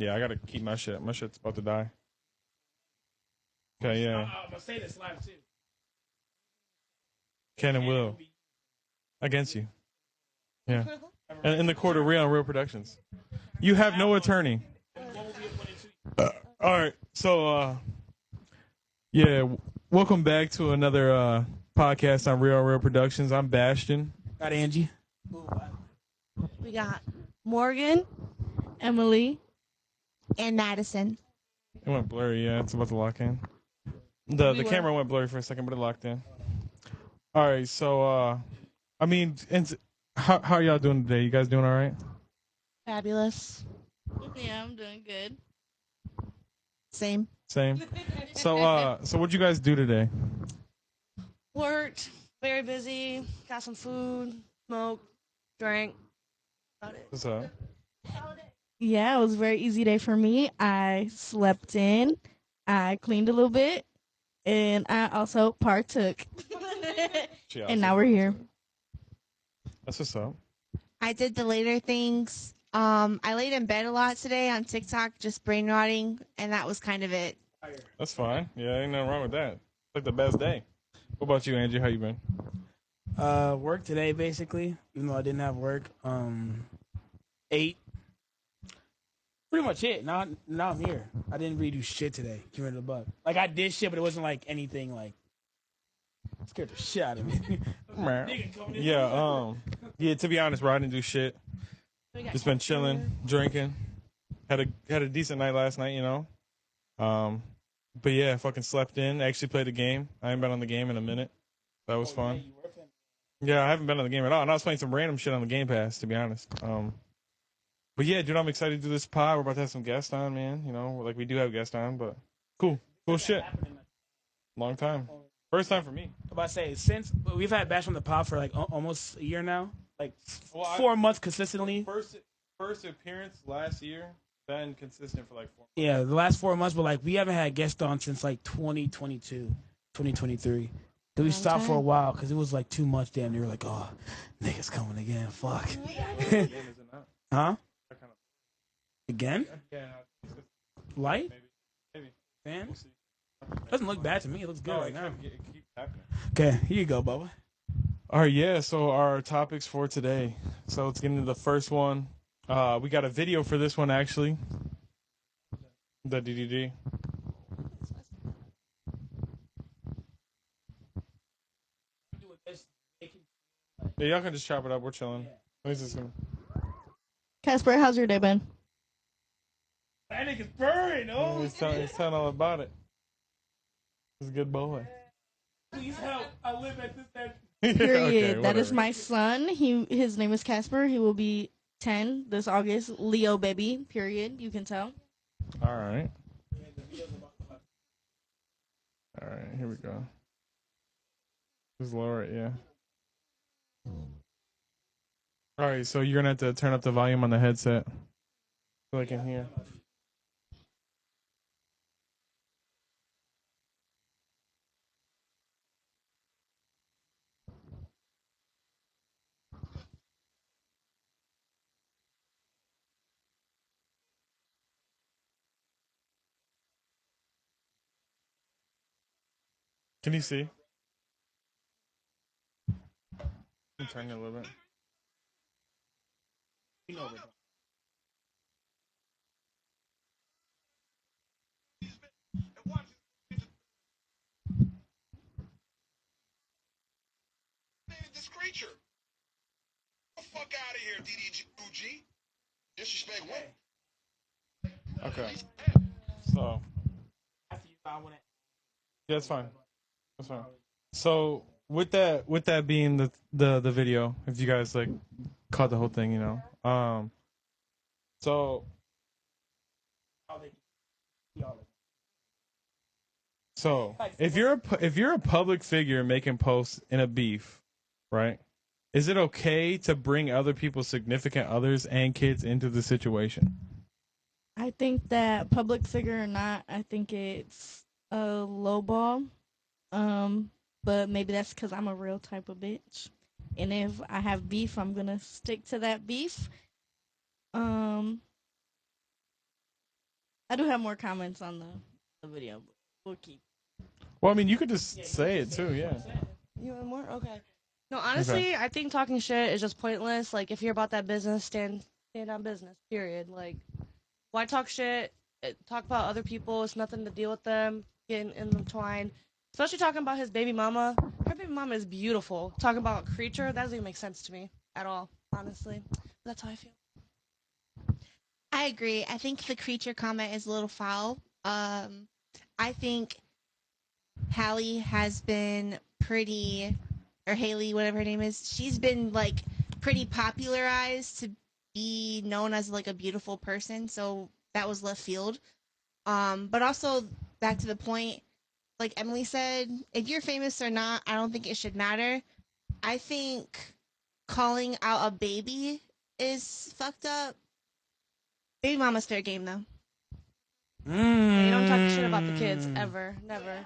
Yeah, I gotta keep my shit. My shit's about to die. Okay, yeah. I'm gonna say this live too. Can and will against you. Yeah. And in the court of Real Productions. You have no attorney. All right. So yeah, welcome back to another podcast on Real Productions. I'm Bastion. Got Angie. We got Morgan, Emily. and Madison. It went blurry, yeah, it's about to lock in. The camera went blurry for a second, but it locked in. All right, so I mean, how are y'all doing today? You guys doing all right? Fabulous. Yeah, I'm doing good. Same. Same. So what'd you guys do today? Worked. Very busy. Got some food. Smoked. Drank. About it. What's up? Yeah, it was a very easy day for me. I slept in, I cleaned a little bit, and I also partook. And now we're here. That's what's up. I did the later things. I laid in bed a lot today on TikTok, just brain rotting, and that was kind of it. That's fine. Yeah, ain't nothing wrong with that. It's like the best day. What about you, Angie? How you been? Work today basically, even though I didn't have work. Ate. Pretty much it. Now I'm here. I didn't really do shit today. Came rid of the bug. Like I did shit, but it wasn't like anything like scared the shit out of me. Yeah, yeah, to be honest, bro, I didn't do shit. Just been chilling, drinking. Had a decent night last night, you know. But yeah, fucking slept in. Actually played a game. I haven't been on the game in a minute. That was fun. Yeah, I haven't been on the game at all. And I was playing some random shit on the Game Pass, to be honest. But yeah, dude, I'm excited to do this pod. We're about to have some guests on, man. You know, like we do have guests on, but cool shit. Long time. First time for me. I'm about to say, since we've had Bash on the pod for like almost a year now, like 4 months consistently. First appearance last year, then consistent for like 4 months. Yeah, the last 4 months, but like we haven't had guests on since like 2022, 2023. Then we stopped for a while because it was like too much. Damn, they were like, oh, niggas coming again. Fuck. Huh? Again? Yeah. Light? Maybe. Man? We'll see. Doesn't look bad to me. It looks good No, right now. it keeps happening. Okay, here you go, Bubba. All right, yeah. So our topics for today. So let's get into the first one. We got a video for this one actually. The DDD. Yeah, y'all can just chop it up. We're chilling. Casper, how's your day been? That nigga's burning, He's telling all about it. He's a good boy. Please help. I live at this end. Period. Okay, That is whatever. my son. His name is Casper. He will be 10 this August. Leo baby. Period. You can tell. All right. All right, here we go. Just lower it, yeah. All right, so you're gonna have to turn up the volume on the headset so I can hear. Can you see? Turn it a little bit. This creature. Get the fuck out of here, DDG. Disrespect what? Okay. So. Yeah, that's fine. That's fine. So with that being the video, if you guys like caught the whole thing, you know. So if you're a public figure making posts in a beef, right? Is it okay to bring other people's significant others and kids into the situation? I think that public figure or not, I think it's a low ball. But maybe that's because I'm a real type of bitch. And if I have beef, I'm gonna stick to that beef. I do have more comments on the video, but we'll keep. Well, I mean, you could just say it too, yeah. You want more? Okay. No, honestly, I think talking shit is just pointless. Like, if you're about that business, stand on business. Period. Like, why talk shit? Talk about other people. It's nothing to deal with them. Getting intertwined. Especially talking about his baby mama. Her baby mama is beautiful. Talking about a creature, that doesn't even make sense to me at all. Honestly, that's how I feel. I agree. I think the creature comment is a little foul. I think Hallie has been pretty, or Haley, whatever her name is, she's been like pretty popularized to be known as like a beautiful person. So that was left field. But also back to the point, like Emily said, if you're famous or not, I don't think it should matter. I think calling out a baby is fucked up. Baby mama's fair game though. Yeah, you don't talk shit about the kids ever, never.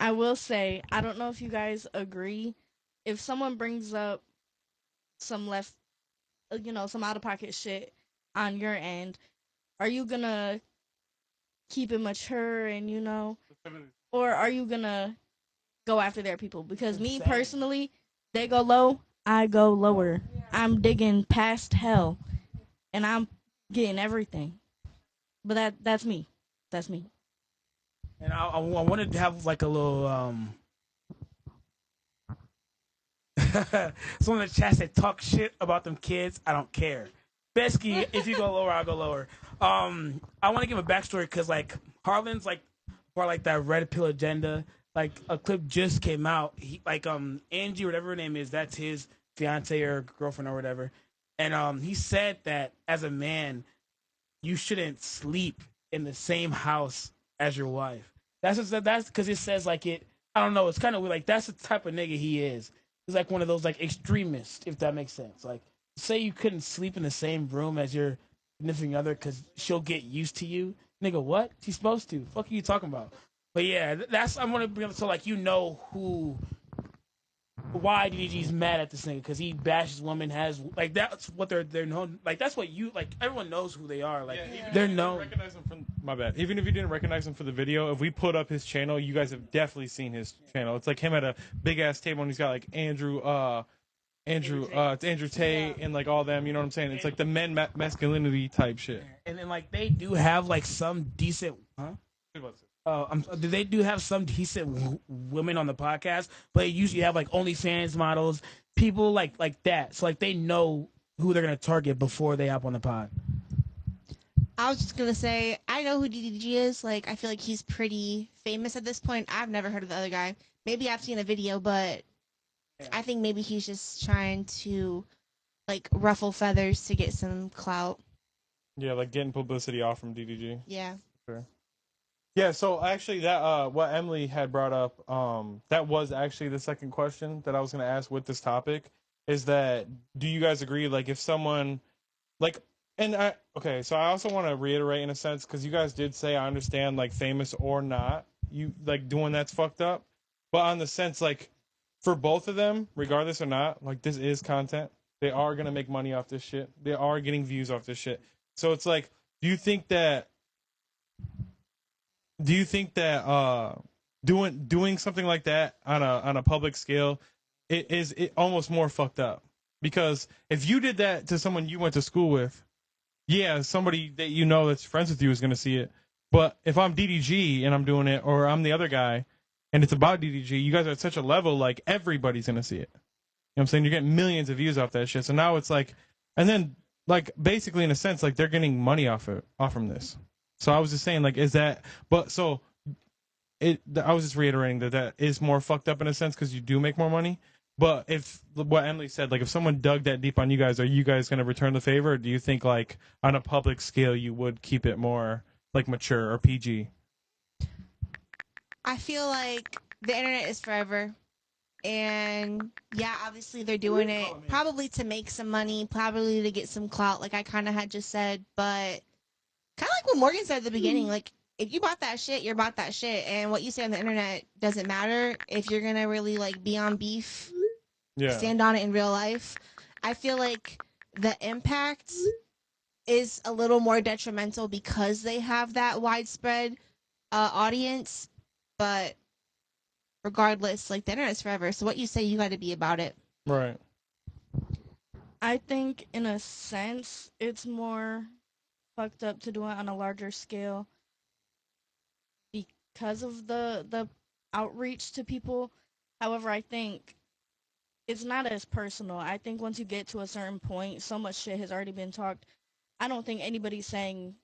I will say, I don't know if you guys agree. If someone brings up some some out of pocket shit on your end, are you gonna keep it mature and or are you gonna go after their people? Because me personally, they go low, I go lower. I'm digging past hell, and I'm getting everything. But that's me. That's me. And I wanted to have like a little someone in the chat said talk shit about them kids. I don't care. Besky, if you go lower, I'll go lower. I want to give a backstory because like Harlan's like for like that red pill agenda. Like a clip just came out. He like Angie, whatever her name is, that's his fiance or girlfriend or whatever. And he said that as a man, you shouldn't sleep in the same house as your wife. That's because it says like it. I don't know. It's kind of weird. Like that's the type of nigga he is. He's like one of those like extremists, if that makes sense. Like say you couldn't sleep in the same room as your significant other because she'll get used to you. Nigga, what? She's supposed to. Fuck are you talking about? But yeah, that's I'm gonna bring up so like why DDG's mad at this nigga because he bashes women, has like that's what they're known, like that's what you like everyone knows who they are, like they're known. Recognize him from, my bad. Even if you didn't recognize him for the video, if we put up his channel, you guys have definitely seen his channel. It's like him at a big ass table and he's got like it's Andrew Tate and like all them, you know what I'm saying? It's like the men masculinity type shit. And then like they do have like some decent they do have some decent women on the podcast, but they usually have like OnlyFans models, people like that. So like they know who they're gonna target before they hop on the pod. I was just gonna say, I know who DDG is. Like, I feel like he's pretty famous at this point. I've never heard of the other guy. Maybe I've seen a video, but I think maybe he's just trying to like ruffle feathers to get some clout. Yeah, like getting publicity off from DDG. Yeah. Sure. Yeah, so actually that what Emily had brought up, that was actually the second question that I was gonna ask with this topic, is that do you guys agree, like if someone like so I also want to reiterate in a sense, because you guys did say, I understand like famous or not, you like doing that's fucked up. But on the sense like for both of them, regardless or not, like this is content. They are gonna make money off this shit. They are getting views off this shit. So it's like, do you think that doing something like that on a public scale it almost more fucked up? Because if you did that to someone you went to school with, yeah, somebody that you know that's friends with you is gonna see it. But if I'm DDG and I'm doing it, or I'm the other guy, and it's about DDG, you guys are at such a level, like everybody's gonna see it. You know what I'm saying? You're getting millions of views off that shit. So now it's like, and then like basically in a sense, like they're getting money off from this. So I was just saying, like, is that? But so I was just reiterating that is more fucked up in a sense because you do make more money. But if what Emily said, like, if someone dug that deep on you guys, are you guys going to return the favor? Or do you think, like, on a public scale, you would keep it more like mature or PG? I feel like the internet is forever. And yeah, obviously they're doing it probably to make some money, probably to get some clout, like I kind of had just said. But kind of like what Morgan said at the beginning, like if you bought that shit, you're about that shit. And what you say on the internet doesn't matter if you're going to really like be on beef, stand on it in real life. I feel like the impact is a little more detrimental because they have that widespread audience. But regardless, like the internet's forever. So what you say, you got to be about it. Right. I think in a sense it's more fucked up to do it on a larger scale because of the outreach to people. However, I think it's not as personal. I think once you get to a certain point, so much shit has already been talked. I don't think anybody's saying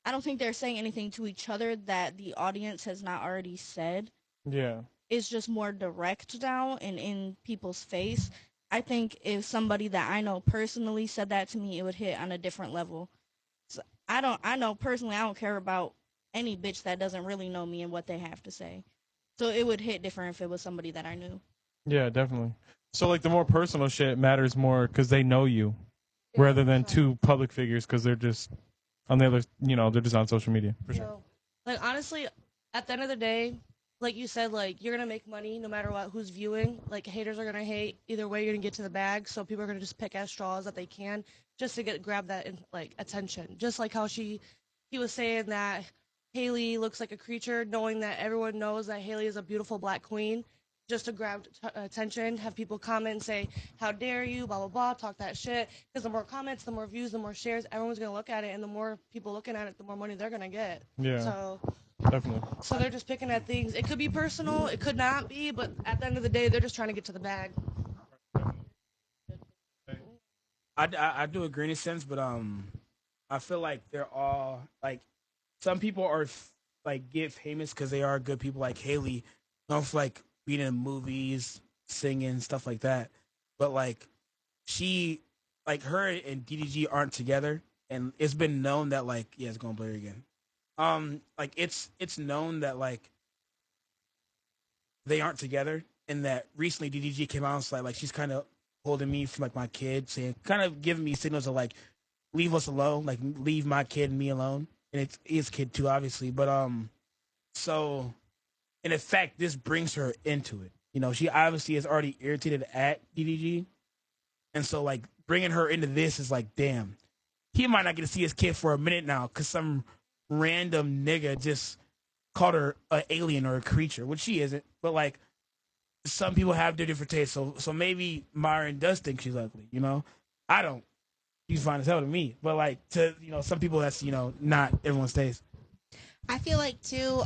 I don't think they're saying anything to each other that the audience has not already said. Yeah. It's just more direct now and in people's face. I think if somebody that I know personally said that to me, it would hit on a different level. So I know personally I don't care about any bitch that doesn't really know me and what they have to say. So it would hit different if it was somebody that I knew. Yeah, definitely. So like the more personal shit matters more because they know you, rather than two public figures because they're just on the other, they're just on social media. For sure. So, like honestly, at the end of the day, like you said, like you're gonna make money no matter what. Who's viewing? Like haters are gonna hate. Either way, you're gonna get to the bag. So people are gonna just pick at straws that they can just to grab that like attention. Just like how he was saying that Haley looks like a creature, knowing that everyone knows that Haley is a beautiful black queen. Just to grab attention, have people comment and say, "How dare you?" Blah blah blah, talk that shit. Because the more comments, the more views, the more shares, everyone's gonna look at it, and the more people looking at it, the more money they're gonna get. Yeah. So Definitely. So they're just picking at things. It could be personal, it could not be, but at the end of the day, they're just trying to get to the bag. I do agree in a sense, but I feel like they're all like some people are like get famous because they are good people, like Haley, known for like being in movies, singing stuff like that. But like she, like her and DDG aren't together, and it's been known that like yeah, it's going blur again. Like it's known that like they aren't together, and that recently DDG came out and was like she's kind of holding me from like my kid, saying kind of giving me signals of like leave us alone, like leave my kid and me alone, and it's his kid too, obviously. But so in effect, this brings her into it. You know, she obviously is already irritated at DDG, and so like bringing her into this is like, damn, he might not get to see his kid for a minute now because some random nigga just called her an alien or a creature, which she isn't. But like, some people have their different tastes. So maybe Myron does think she's ugly. You know, I don't. She's fine as hell to me. But like to some people that's not everyone's taste. I feel like too,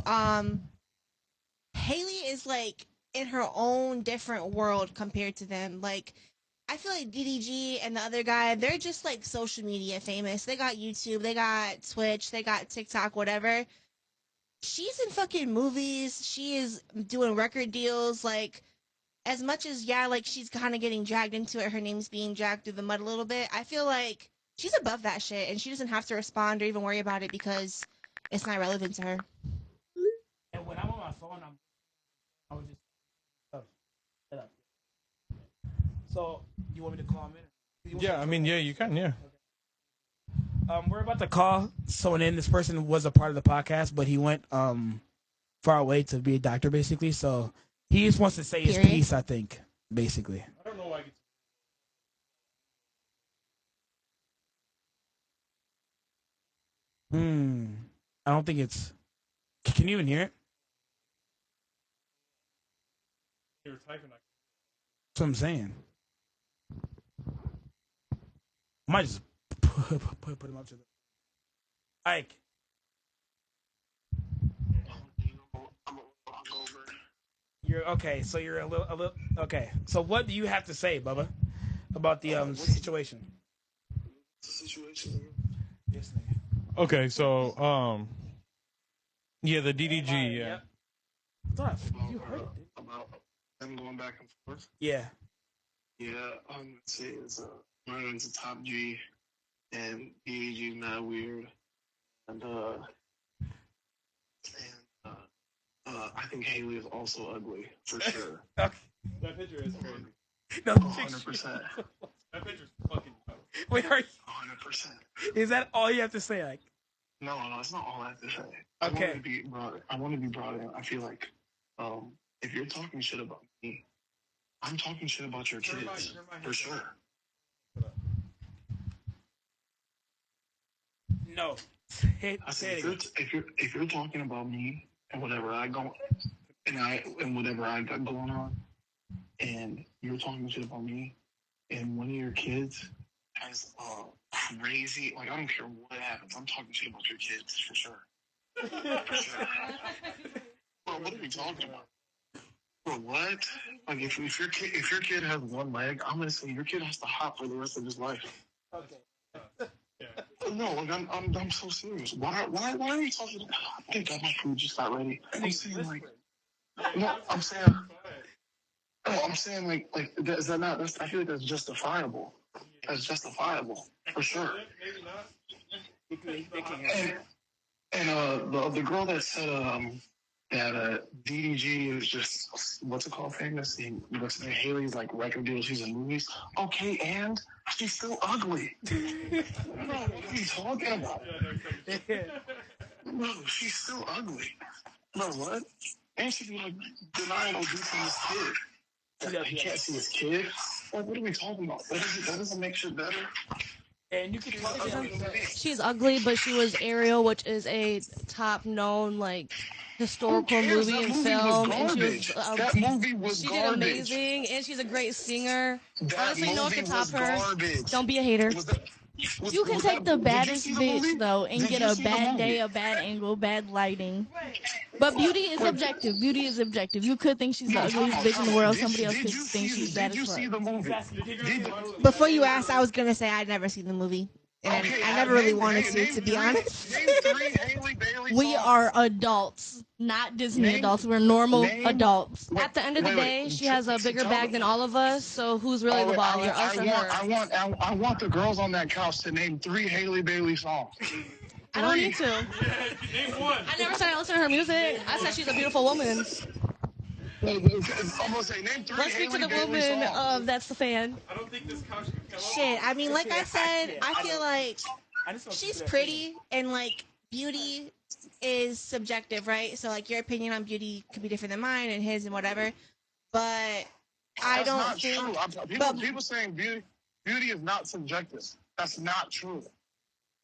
Haley is like in her own different world compared to them. Like, I feel like DDG and the other guy, they're just like social media famous. They got YouTube, they got Twitch, they got TikTok, whatever. She's in fucking movies. She is doing record deals. Like, as much as, yeah, like she's kind of getting dragged into it, her name's being dragged through the mud a little bit. I feel like she's above that shit and she doesn't have to respond or even worry about it because it's not relevant to her. And when I'm on my phone, I was just shut up. So you want me to call him in? Yeah, I mean, yeah, you can, yeah. We're about to call someone in. This person was a part of the podcast, but he went far away to be a doctor, basically. So he just wants to say his piece, I think, basically. I don't know why. I don't think it's. Can you even hear it? You were typing. That's what I'm saying. I might just put him up to the. Ike. You're okay. So you're a little. Okay. So what do you have to say, Bubba, about the situation? Situation. Yes, nigga. Okay, so yeah, the DDG, yeah. Yep. I thought you heard it. About them going back and forth. Yeah. Yeah, I'm gonna say it's Myron's a top G, and DDG's mad weird, and I think Haley is also ugly for sure. Okay. That picture is crazy. No, 100%. That picture's fucking. Wait, are you, 100%. is that all you have to say? Like, No, it's not all I have to say. Okay. I want to be brought in. I feel like, if you're talking shit about me, I'm talking shit about your kids for sure. No. I said if you're talking about me and whatever I go and whatever I got going on, and you're talking shit about me, and one of your kids has crazy, like I don't care what happens, I'm talking shit about your kids for sure. For sure. Bro, what are we talking about? Bro, what? Like if your kid has one leg, I'm gonna say your kid has to hop for the rest of his life. Okay. No, like I'm so serious. Why are we talking? I think I got my food just got ready. I'm saying like, no, I'm saying, no, I'm saying like is that not? I feel like that's justifiable. That's justifiable for sure. And the girl that said that DDG is just what's it called famous? What's her name? Haley's like record deal. She's in movies. Okay, and she's still ugly. Bro, what are you talking about? Bro, she's still ugly. Bro, what? And she be like denying OD from his kid. He can't see his kid. Like, what are we talking about? That doesn't make shit better. And you can talk about She's ugly, but she was Ariel, which is a top known like historical movie and film, and she was that movie was she garbage. did amazing, and she's a great singer. That Honestly, no one movie can top was her. garbage. Don't be a hater. You can take the baddest bitch though and Did get you a see the bad movie? day, a bad angle, bad lighting. But beauty is objective. Beauty is objective. You could think she's the ugliest bitch in the world. Somebody else could think she's bad as Did you see fuck. the movie? Before you asked, I was gonna say I'd never seen the movie, and I never really wanted to be honest. Name 3 Haley Bailey We songs. are adults, not Disney Name- adults. We're normal name- adults. At the end of the day, she has a bigger bag than all of us. So who's really the baller, us or her? I want the girls on that couch to name 3 Haley Bailey songs. I don't need to. Name one. I never said I listen to her music. I said she's a beautiful woman. I'm gonna say name 3 Let's speak to Haley the Bailey woman songs. of That's the Fan. I don't think this couch can come Shit, I mean, like I said, I feel like I just don't she's see that pretty, and like beauty is subjective, right? So like your opinion on beauty could be different than mine and his and whatever. But I That's don't not think. true. People saying beauty is not subjective. That's not true.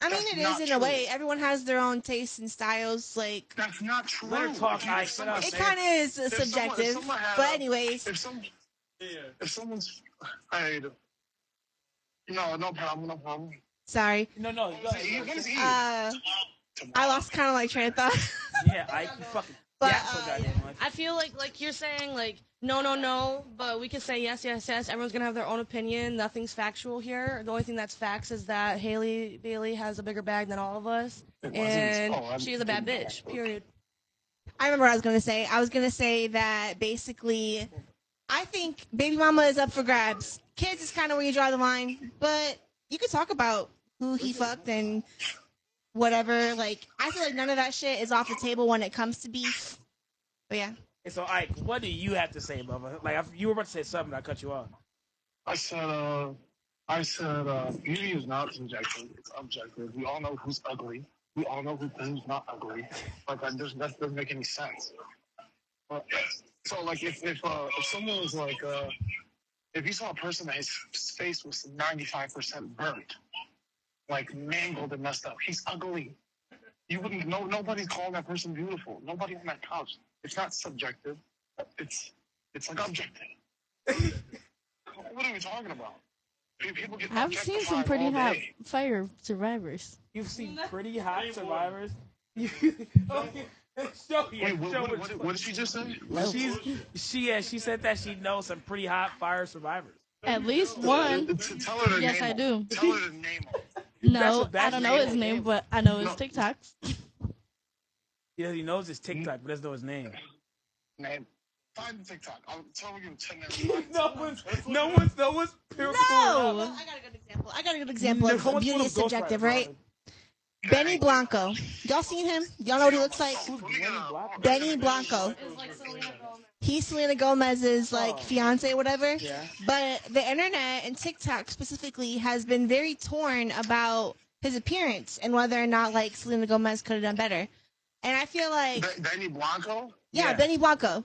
I mean, That's it is not in true. a way. Everyone has their own tastes and styles. Like That's not true. Let her talk, I shut up. it kind of is subjective. someone had But a- anyways, If someone's, no problem. sorry. No, go ahead. What is he? I lost kind of like train of thought. Yeah, I can fucking. But, yeah, so goddamn much. I feel like you're saying like no, but we can say yes. Everyone's gonna have their own opinion. Nothing's factual here. The only thing that's facts is that Haley Bailey has a bigger bag than all of us, and she's a bad bitch. Period. I remember what I was going to say. I was going to say that basically, I think baby mama is up for grabs. Kids is kind of where you draw the line, but you could talk about who he fucked and whatever. Like, I feel like none of that shit is off the table when it comes to beef. But yeah. And so, Ike, what do you have to say, Bubba? Like, you were about to say something, I cut you off. I said, beauty is not subjective. It's objective. We all know who's ugly. We all know who's not ugly. Like, that doesn't make any sense. So, like, if someone was like, if you saw a person that his face was 95% burnt, like mangled and messed up, he's ugly. You wouldn't know. Nobody's calling that person beautiful. Nobody on that couch. It's not subjective. It's like objective. What are we talking about? People get I've seen some objectified pretty all hot day. fire survivors. You've seen pretty hot survivors. Show Wait, what did she just say? She said that she knows some pretty hot fire survivors. At least one. Tell her to Yes, name I them. do. Tell her to name them. No, That's I don't know his name, but I know his No. TikToks. Yeah, he knows his TikTok, but doesn't know his name. Name. Find the TikTok. I'll tell her you 10 minutes. No one's No! no. I got a good example. I got a good example No of one's beauty full is of Ghost subjective, Rider, right? Benny Blanco. Y'all seen him? Y'all know what he looks like? Benny Blanco. He's Selena Gomez's like fiance, whatever. Yeah. But the internet and TikTok specifically has been very torn about his appearance and whether or not like Selena Gomez could have done better. And I feel like Benny Blanco? yeah, Yeah. Benny Blanco.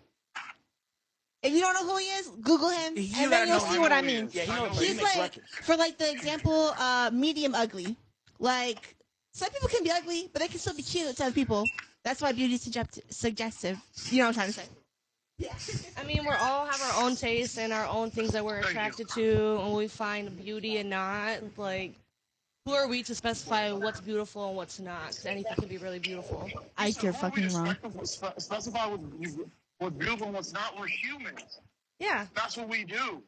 If you don't know who he is, Google him, You and then gotta you'll know see who what I he mean. is. Yeah, he I know knows he He's makes like, records. for like the example, medium ugly. Like Some people can be ugly, but they can still be cute to other people. That's why beauty is suggestive. You know what I'm trying to say? Yeah. I mean, we all have our own tastes and our own things that we're attracted to, and we find beauty and not. Like, who are we to specify what's beautiful and what's not? Because anything can be really beautiful. Ike, you're fucking wrong. Specify what's beautiful and what's not. We're humans. Yeah, That's what we do.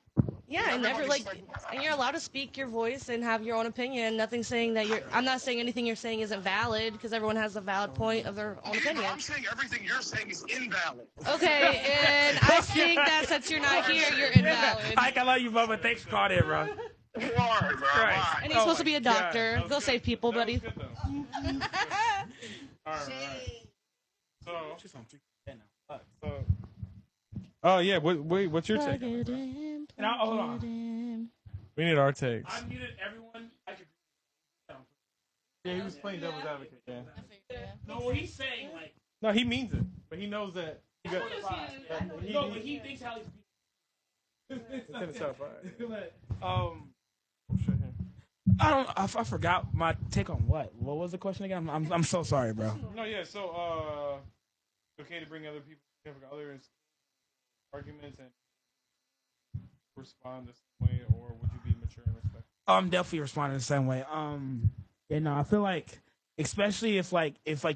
yeah, and and you're allowed to speak your voice and have your own opinion. Nothing saying that I'm not saying anything you're saying isn't valid, because everyone has a valid point of their own opinion. I'm saying everything you're saying is invalid. Okay, and I think that since you're not here, you're invalid. Ike, I love you, Bubba. Thanks for calling in, bro. You are, bro. Why? And he's supposed to be a doctor. Go save people, buddy. That was good, though. All right. So, oh yeah. What's your take? Hold on. We need our takes. I muted everyone. I could. Yeah, he was playing devil's advocate. Yeah. No, what he's saying, like. No, he means it, but he knows that. No, but he thinks Hallie's. I forgot my take on what. What was the question again? I'm so sorry, bro. No, yeah. So, okay to bring other people, other arguments and respond the same way, or would you be mature and respectful? I'm definitely responding the same way. Yeah, no, I feel like, especially if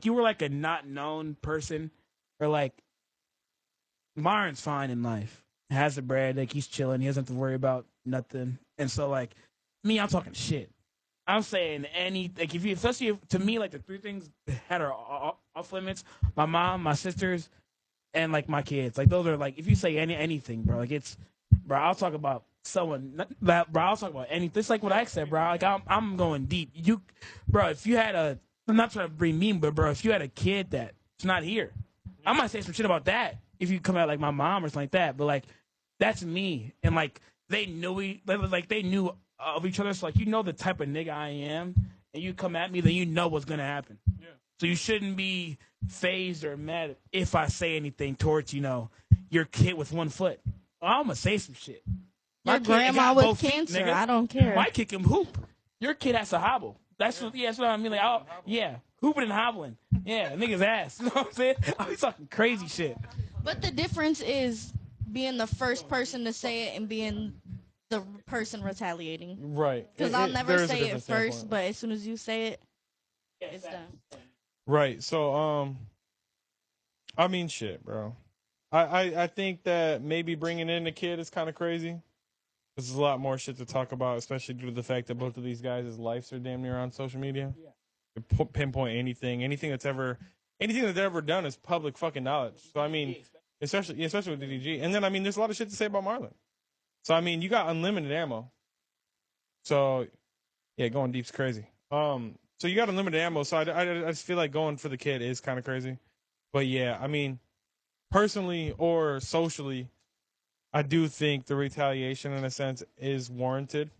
you were like a not known person, or like, Myron's fine in life, has the bread, like he's chilling, he doesn't have to worry about nothing, and so like, me, I'm talking shit. I'm saying like especially to me, like the three things that are off limits: my mom, my sisters, and like my kids. Like those are like, if you say anything, bro, like it's, bro, I'll talk about someone that, bro, I'll talk about anything. It's like what I said, bro. Like I'm going deep. Bro, if you had I'm not trying to bring mean, but bro, if you had a kid that's not here, I might say some shit about that if you come out like my mom or something like that. But like, that's me, and like they knew they knew of each other. So like, you know the type of nigga I am, and you come at me, then you know what's gonna happen. Yeah. So you shouldn't be phased or mad if I say anything towards your kid with 1 foot. I'm gonna say some shit. Your grandma with cancer. Nigga. I don't care. Might kick him hoop. Your kid has to hobble. That's what I mean. Like, hooping and hobbling. Yeah, nigga's ass. You know what I'm saying? I'm talking crazy shit. But the difference is being the first person to say it and being the person retaliating. Right. Because I'll never say it first, but as soon as you say it, it's done. Right. So, I mean, shit, bro. I think that maybe bringing in the kid is kind of crazy. There's a lot more shit to talk about, especially due to the fact that both of these guys' lives are damn near on social media. Yeah. You pinpoint anything that's ever done is public fucking knowledge. So I mean, especially with DDG, and then I mean, there's a lot of shit to say about Marlon. So I mean, you got unlimited ammo. So yeah, going deep's crazy. So you got unlimited ammo. So I just feel like going for the kid is kind of crazy. But yeah, I mean, personally or socially, I do think the retaliation in a sense is warranted,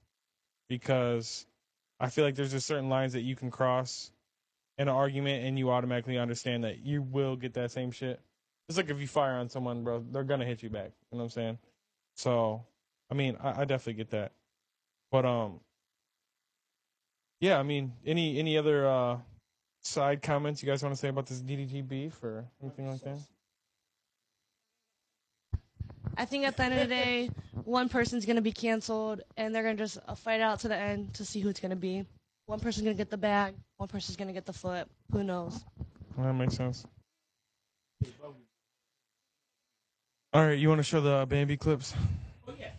because I feel like there's just certain lines that you can cross in an argument and you automatically understand that you will get that same shit. It's like if you fire on someone, bro, they're going to hit you back. You know what I'm saying? So, I mean, I definitely get that. But, yeah, I mean, any other side comments you guys want to say about this DDG beef or anything like that? I think at the end of the day, one person's going to be canceled, and they're going to just fight out to the end to see who it's going to be. One person's going to get the bag, one person's going to get the flip. Who knows? That makes sense. All right, you want to show the Bambi clips? Oh, yeah.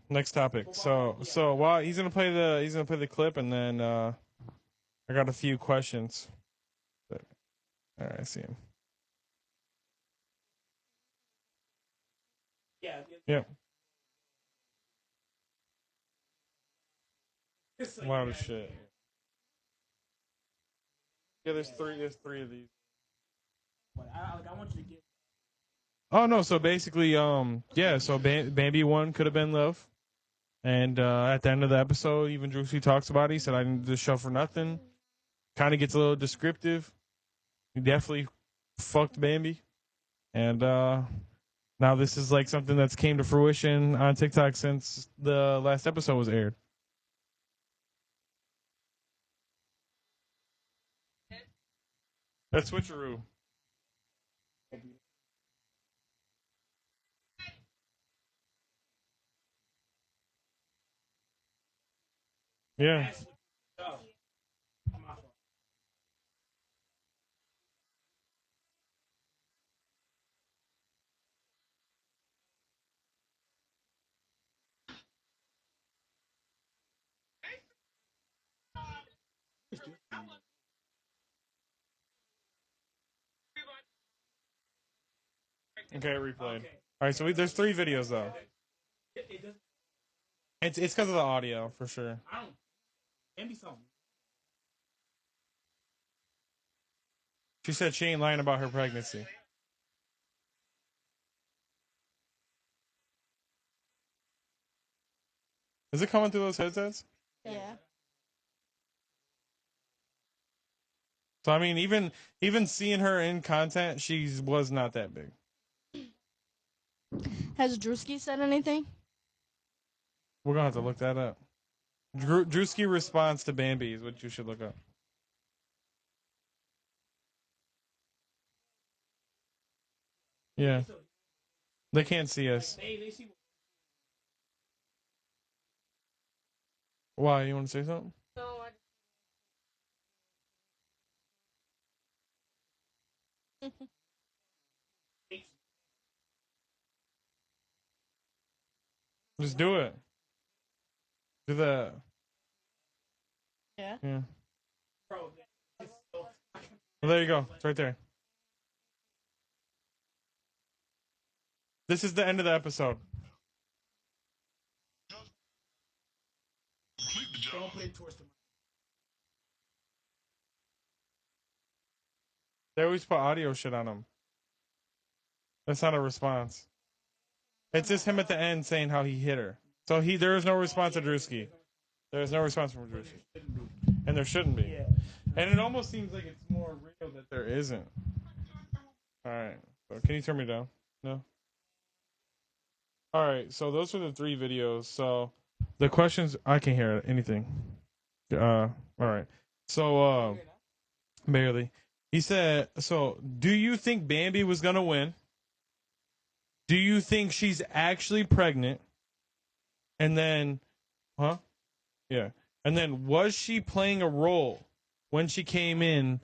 Next topic. So while he's gonna play the clip, and then I got a few questions. All right, I see him. Yeah. Wow, shit. Yeah, there's three of these. I want you to get. Oh no! So basically, yeah. So Bambi 1 could have been love, and at the end of the episode, even Drewski talks about it. He said, "I didn't do the show for nothing." Kind of gets a little descriptive. He definitely fucked Bambi, and now this is like something that's came to fruition on TikTok since the last episode was aired. That's switcheroo. Yeah. Okay, replayed. All right, so there's 3 videos though. It's because of the audio for sure. She said she ain't lying about her pregnancy. Is it coming through those headsets? Yeah. So I mean, even seeing her in content, she was not that big. Has Drewski said anything? We're gonna have to look that up. Drewski response to Bambi is what you should look up. Yeah, they can't see us. Why? You want to say something? Just do it. Do that. Yeah. Yeah. Well, there you go. It's right there. This is the end of the episode. They always put audio shit on them. That's not a response. It's just him at the end saying how he hit her. So there is no response to Drewski. There is no response from Drewski. And there shouldn't be. And it almost seems like it's more real that there isn't. Alright. So can you turn me down? No? Alright, so those are the 3 videos. So the questions, I can't hear anything. Alright. So, barely. He said, so do you think Bambi was going to win? Do you think she's actually pregnant? And then, huh? Yeah. And then, was she playing a role when she came in?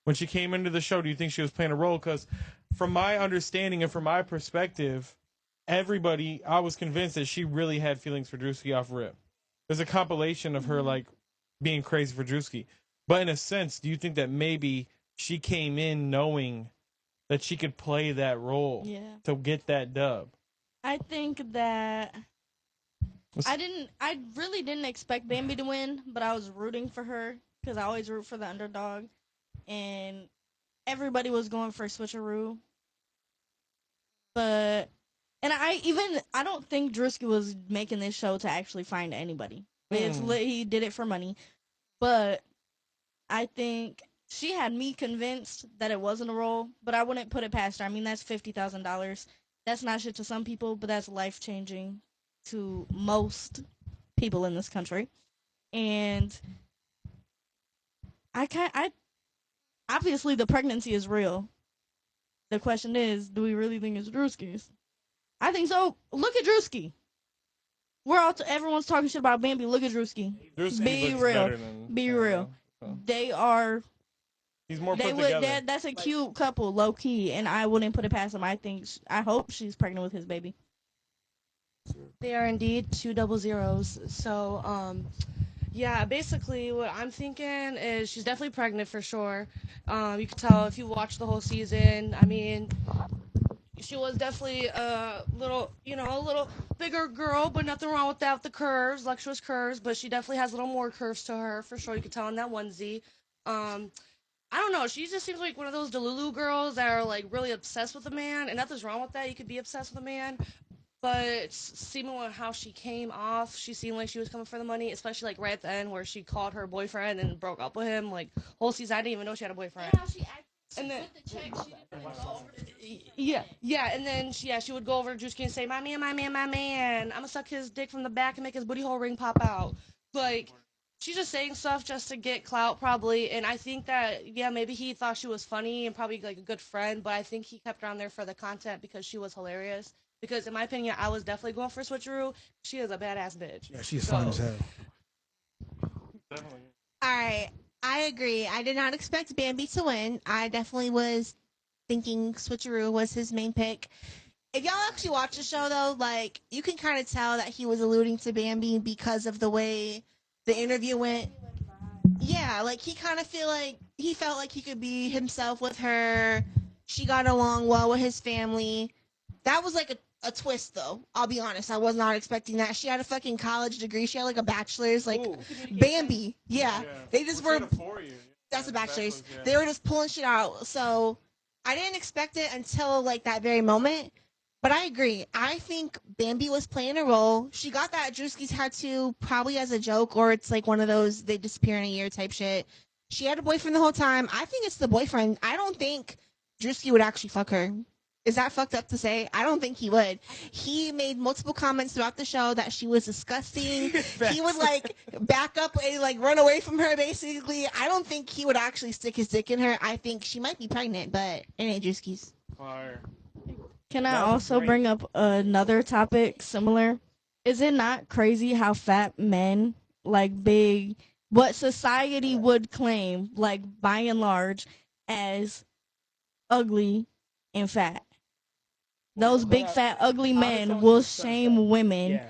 When she came into the show, do you think she was playing a role? Because from my understanding and from my perspective, I was convinced that she really had feelings for Drewski off rip. There's a compilation of her, like, being crazy for Drewski. But in a sense, do you think that maybe she came in knowing that she could play that role to get that dub? I think that I really didn't expect Bambi to win, but I was rooting for her because I always root for the underdog, and everybody was going for switcheroo. But I don't think Drewski was making this show to actually find anybody. He did it for money, but I think she had me convinced that it wasn't a role, but I wouldn't put it past her. I mean, that's $50,000. That's not shit to some people, but that's life changing to most people in this country. And I obviously the pregnancy is real. The question is, do we really think it's Drewski's? I think so. Look at Drewski. Everyone's talking shit about Bambi. Look at Drewski. Be real. Be real. They are. He's more put together. That's a cute couple, low key, and I wouldn't put it past him. I hope she's pregnant with his baby. They are indeed 2 double zeros. So, yeah, basically what I'm thinking is she's definitely pregnant for sure. You can tell if you watch the whole season. I mean, she was definitely a little bigger girl, but nothing wrong with that with the curves, luxurious curves. But she definitely has a little more curves to her for sure. You can tell in that onesie. I don't know. She just seems like one of those Delulu girls that are like really obsessed with a man, and nothing's wrong with that. You could be obsessed with a man, but seeming with how she came off, she seemed like she was coming for the money, especially like right at the end where she called her boyfriend and broke up with him. Like whole season, I didn't even know she had a boyfriend. And then with the check, she didn't go over to yeah, and then she would go over to Drewski and say, "My man, my man, my man. I'm gonna suck his dick from the back and make his booty hole ring pop out." Like she's just saying stuff just to get clout probably, and I think that yeah, maybe he thought she was funny and probably like a good friend, but I think he kept her on there for the content because she was hilarious. Because in my opinion, I was definitely going for Switcheroo. She is a badass bitch. Yeah, she's fun as hell. Definitely. All right, I agree. I did not expect Bambi to win. I definitely was thinking Switcheroo was his main pick. If y'all actually watch the show, though, like you can kind of tell that he was alluding to Bambi because of the way the interview went. Yeah, like he kind of felt like he could be himself with her. She got along well with his family. That was like a twist, though. I'll be honest, I was not expecting that. She had a fucking college degree. She had like a bachelor's. Like Ooh. Bambi, yeah. They just Well, were. she had a 4-year. That's a bachelor's. Yeah. They were just pulling shit out. So I didn't expect it until like that very moment. But I agree. I think Bambi was playing a role. She got that Drewski tattoo probably as a joke, or it's like one of those they disappear in a year type shit. She had a boyfriend the whole time. I think it's the boyfriend. I don't think Drewski would actually fuck her. Is that fucked up to say? I don't think he would. He made multiple comments throughout the show that she was disgusting. He would like back up and like run away from her basically. I don't think he would actually stick his dick in her. I think she might be pregnant, but it ain't Drewski's. Fire. Can I That was also great. bring up another topic similar? Is it not crazy how fat men, like big, what society would claim, like by and large, as ugly and fat? Those big, fat, ugly men will shame women, Yeah.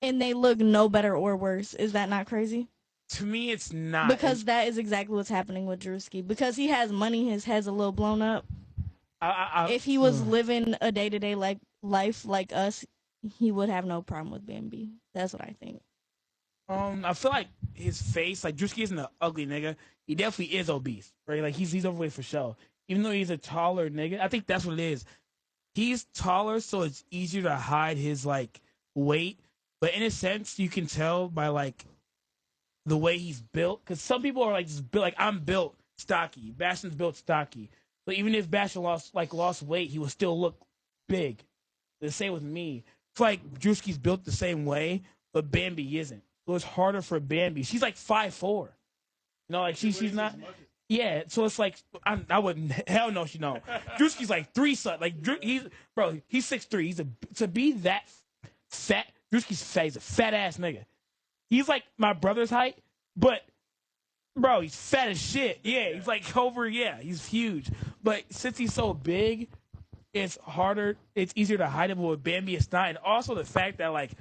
and they look no better or worse. Is that not crazy? To me, it's not. Because that is exactly what's happening with Drewski. Because he has money, his head's a little blown up. If he was living a day-to-day life like us, he would have no problem with Bambi. That's what I think. I feel like his face, like Drewski isn't an ugly nigga. He definitely is obese, right? Like he's overweight for sure. Even though he's a taller nigga, I think that's what it is. He's taller, so it's easier to hide his like weight. But in a sense, you can tell by like the way he's built. Because some people are like just built, like I'm built stocky. Bastion's built stocky. But even if Bastion lost weight, he would still look big. The same with me. It's like Drewski's built the same way, but Bambi isn't. So it's harder for Bambi. She's like 5'4". You know, like she's not. Yeah, so it's like I wouldn't. Hell no, she don't. Drewski's like 3 something. Like he's 6'3". He's to be that fat. Drewski's fat. He's a fat ass nigga. He's like my brother's height, but bro, he's fat as shit. Yeah, he's like over. Yeah, he's huge. But since he's so big, it's harder. It's easier to hide him with Bambi. It's not, and also the fact that like.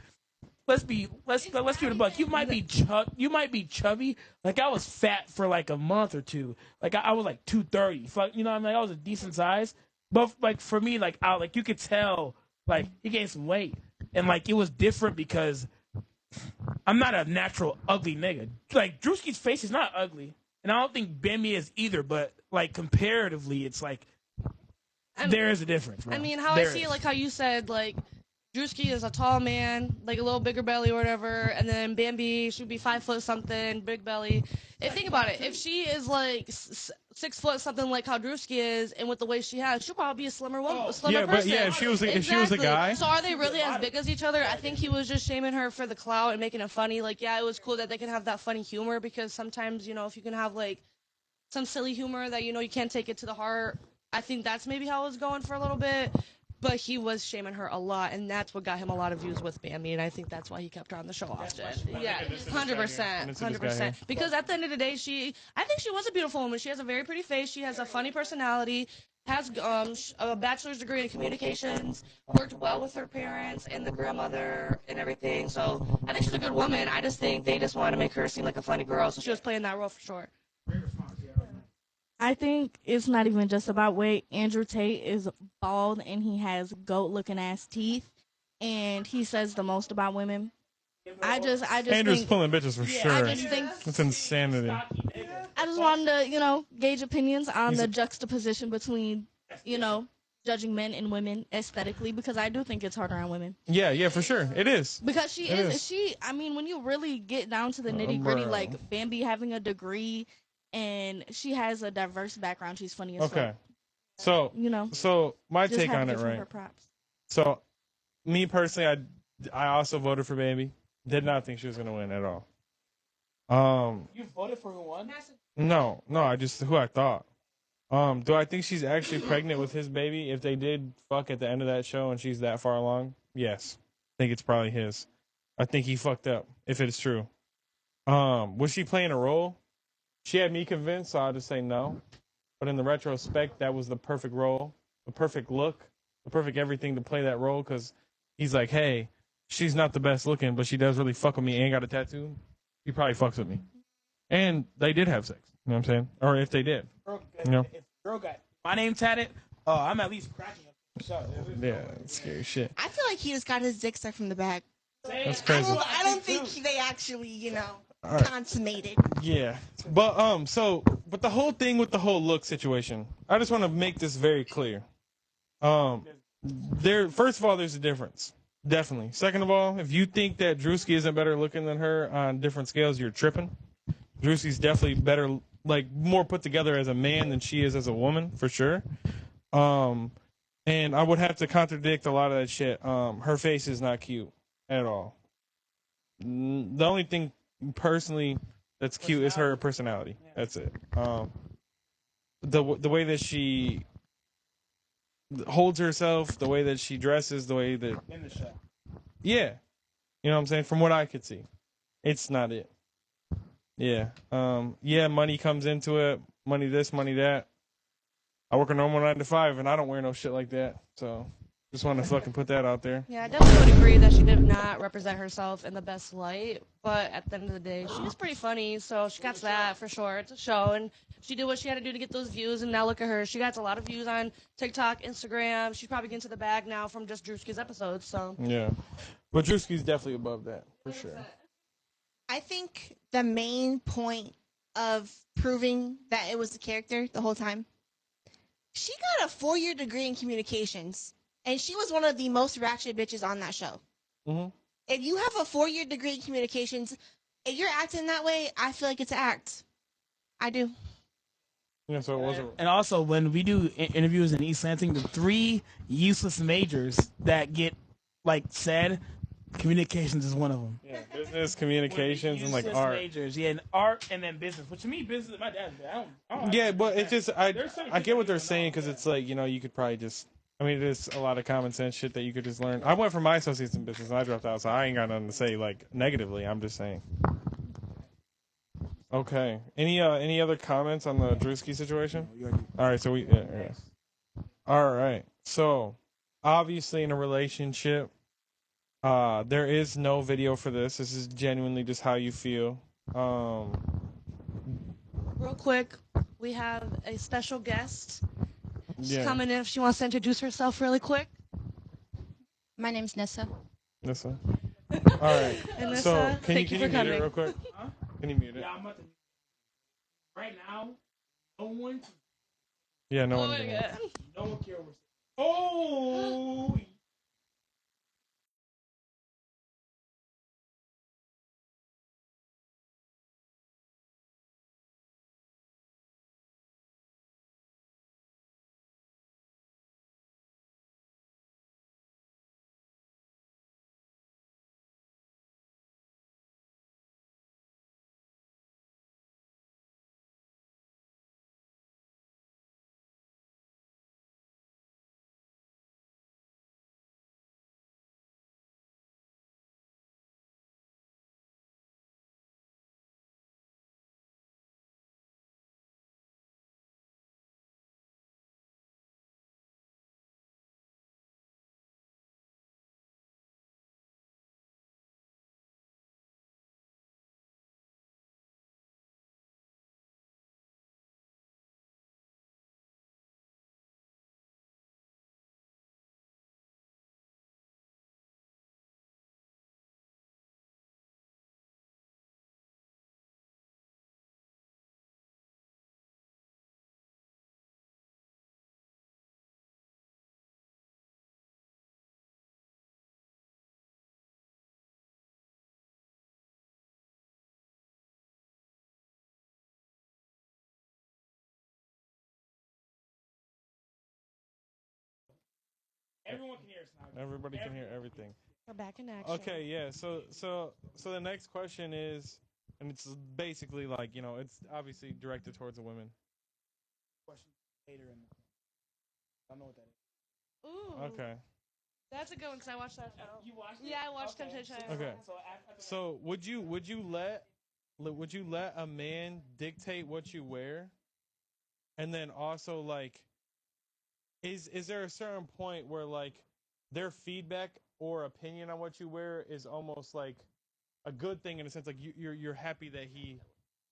Let's keep it a buck. You might be chubby. Like I was fat for like a month or two. Like I was like 230. Fuck, you know what I mean? I was a decent size. But like for me, like you could tell like he gained some weight, and like it was different because I'm not a natural ugly nigga. Like Drewski's face is not ugly, and I don't think Bambi is either. But like comparatively, it's like there is a difference. Bro. I mean, how there I see is. it, like how you said, like Drewski is a tall man, like a little bigger belly or whatever, and then Bambi should be 5 foot something, big belly. And think about it, if she is like 6 foot something, like how Drewski is, and with the weight she has, she'll probably be a slimmer woman, a slimmer Yeah, person. but yeah, if she was a guy. So are they really as big as each other? I think he was just shaming her for the clout and making it funny. Like, yeah, it was cool that they can have that funny humor because sometimes, you know, if you can have like some silly humor that you know you can't take it to the heart, I think that's maybe how it was going for a little bit. But he was shaming her a lot, and that's what got him a lot of views with Bambi, and I think that's why he kept her on the show often. Yeah, 100%, 100%. Because at the end of the day, I think she was a beautiful woman. She has a very pretty face. She has a funny personality. Has a bachelor's degree in communications. Worked well with her parents and the grandmother and everything. So I think she's a good woman. I just think they just wanted to make her seem like a funny girl, so she was playing that role for sure. I think it's not even just about weight. Andrew Tate is bald and he has goat-looking ass teeth, and he says the most about women. I just Andrew's think, pulling bitches for sure. I just think It's insanity. I just wanted to, you know, gauge opinions on the juxtaposition between, you know, judging men and women aesthetically, because I do think it's harder on women. Yeah, for sure. It is. Because she It is, is. she, I mean, when you really get down to the nitty gritty, bro. like Bambi having a degree and she has a diverse background, she's funny as Okay. fuck. So, You know, my just take have on to it, give her right? her props. So, me personally, I also voted for Bambi. Did not think she was gonna win at all. You voted for who won? No, I just who I thought. Do I think she's actually pregnant with his baby? If they did fuck at the end of that show and she's that far along, yes, I think it's probably his. I think he fucked up if it's true. Was she playing a role? She had me convinced, so I'll just say no. But in the retrospect, that was the perfect role, the perfect look, the perfect everything to play that role. Because he's like, hey, she's not the best looking, but she does really fuck with me and got a tattoo. She probably fucks with me. And they did have sex. You know what I'm saying? Or if they did. You know? If girl got my name tatted, I'm at least cracking up. Yeah, it's scary shit. I feel like he just got his dick sucked from the back. That's crazy. I don't think they actually, right. consummated. Yeah, but but the whole thing with the whole look situation, I just want to make this very clear. First of all, there's a difference, definitely. Second of all, if you think that Drewski isn't better looking than her on different scales, you're tripping. Drewski's definitely better, like more put together as a man than she is as a woman, for sure. And I would have to contradict a lot of that shit. Her face is not cute at all. The only thing personally that's cute is her personality. That's it. The way that she holds herself, the way that she dresses, the way that in the show. Yeah. You know what I'm saying? From what I could see. It's not it. Yeah. Yeah, money comes into it. Money this, money that. I work a normal 9 to 5 and I don't wear no shit like that. So just want to fucking put that out there. Yeah, I definitely would agree that she did not represent herself in the best light. But at the end of the day, she was pretty funny, so she got that for sure. It's a show, and she did what she had to do to get those views, and now look at her. She got a lot of views on TikTok, Instagram. She's probably getting to the bag now from just Drewski's episodes. So Yeah. But Drewski's definitely above that, for sure. I think the main point of proving that it was the character the whole time, she got a 4-year degree in communications, and she was one of the most ratchet bitches on that show. Mm-hmm. If you have a 4-year degree in communications, if you're acting that way, I feel like it's an act. I do. Yeah, so it wasn't. And also, when we do interviews in East Lansing, the 3 useless majors that get said, communications is one of them. Yeah, business, communications, and Useless art. majors, yeah, and art and then business. Which to me, business, my dad's. I don't Yeah, but it's just I get what they're saying because it's like you could probably just. I mean, there's a lot of common sense shit that you could just learn. I went for my associates in business and I dropped out, so I ain't got nothing to say negatively. I'm just saying. Okay. Any other comments on the Drewski situation? All right. So yeah. All right. So obviously in a relationship, there is no video for this. This is genuinely just how you feel. real quick, we have a special guest. She's Yeah. coming in if she wants to introduce herself really quick. My name's Nissa. Nissa. All right. And So Nissa, can you thank you mute for it coming. real quick? Huh? Can you mute it? Yeah, I'm about to. Right now, no one. Yeah. No Oh one. my Can God. No one cares. Oh. Everyone can hear us now. Everybody can hear everything. We're back in action. Okay, yeah. So the next question is, and it's basically like it's obviously directed towards the women. Question later in the. I don't know what that is. Ooh. Okay. That's a good one because I watched that show. You watched it? Yeah, I watched Okay. Temptation So- Island. Okay. So would you let a man dictate what you wear? And then also like is there a certain point where like their feedback or opinion on what you wear is almost like a good thing in a sense, like you're happy that he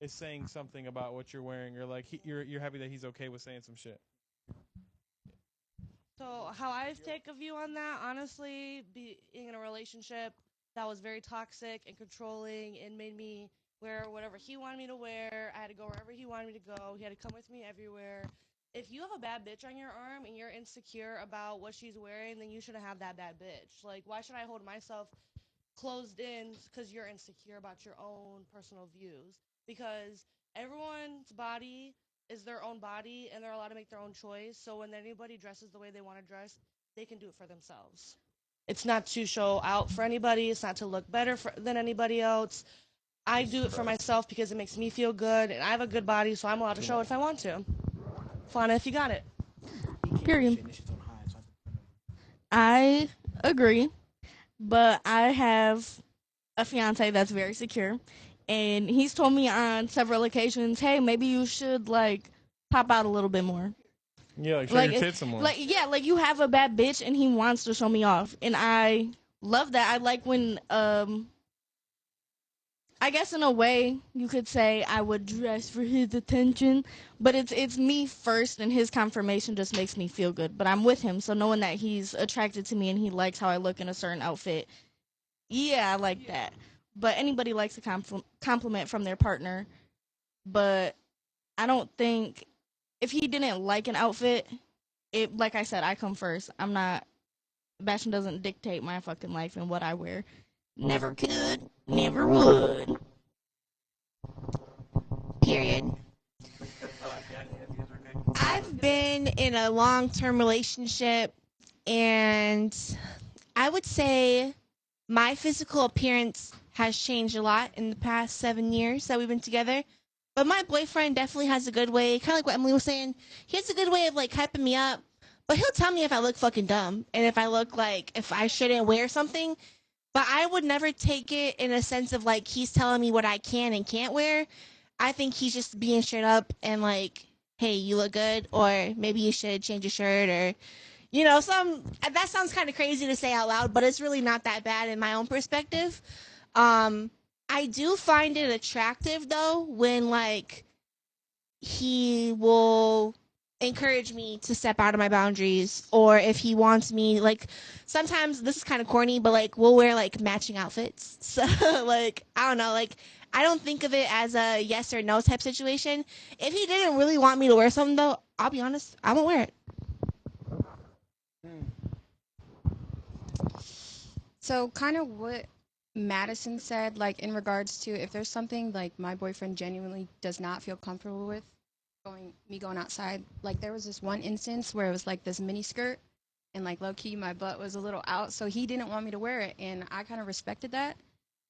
is saying something about what you're wearing, or like you're happy that he's okay with saying some shit. So how I take a view on that, honestly, being in a relationship that was very toxic and controlling and made me wear whatever he wanted me to wear. I had to go wherever he wanted me to go. He had to come with me everywhere. If you have a bad bitch on your arm and you're insecure about what she's wearing, then you shouldn't have that bad bitch. Like, why should I hold myself closed in because you're insecure about your own personal views? Because everyone's body is their own body and they're allowed to make their own choice. So when anybody dresses the way they want to dress, they can do it for themselves. It's not to show out for anybody. It's not to look better than anybody else. I do it for myself because it makes me feel good, and I have a good body, so I'm allowed to show it if I want to. Fauna, if you got it. Period. I agree, but I have a fiance that's very secure, and he's told me on several occasions, "Hey, maybe you should like pop out a little bit more." Yeah, like show Like, your tits some more. like yeah, like you have a bad bitch, and he wants to show me off, and I love that. I like when I guess in a way you could say I would dress for his attention, but it's me first, and his confirmation just makes me feel good. But I'm with him, so knowing that he's attracted to me and he likes how I look in a certain outfit, yeah, I like that. But anybody likes a compliment from their partner, but I don't think if he didn't like an outfit, it like I said, I come first. I'm not. Bastion doesn't dictate my fucking life and what I wear. Never could, never would. Period. I've been in a long-term relationship, and I would say my physical appearance has changed a lot in the past 7 years that we've been together. But my boyfriend definitely has a good way, kind of like what Emily was saying. He has a good way of like hyping me up, but he'll tell me if I look fucking dumb and if I look like if I shouldn't wear something. But I would never take it in a sense of like he's telling me what I can and can't wear. I think he's just being straight up and like, hey, you look good, or maybe you should change your shirt, or some that sounds kind of crazy to say out loud, but it's really not that bad in my own perspective. I do find it attractive though when like he will encourage me to step out of my boundaries, or if he wants me like sometimes this is kind of corny, but like we'll wear like matching outfits. So like I don't know, like I don't think of it as a yes or no type situation. If he didn't really want me to wear something though, I'll be honest, I won't wear it. So, kind of what Madison said, like in regards to if there's something like my boyfriend genuinely does not feel comfortable with going outside. Like there was this one instance where it was like this mini skirt, and like low key my butt was a little out, so he didn't want me to wear it, and I kind of respected that,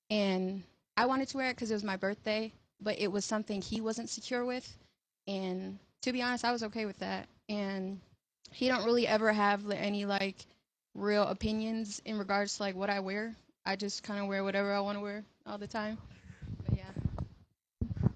and I wanted to wear it because it was my birthday, but it was something he wasn't secure with, and to be honest, I was okay with that, and he don't really ever have any like real opinions in regards to like what I wear. I just kind of wear whatever I want to wear all the time. But yeah.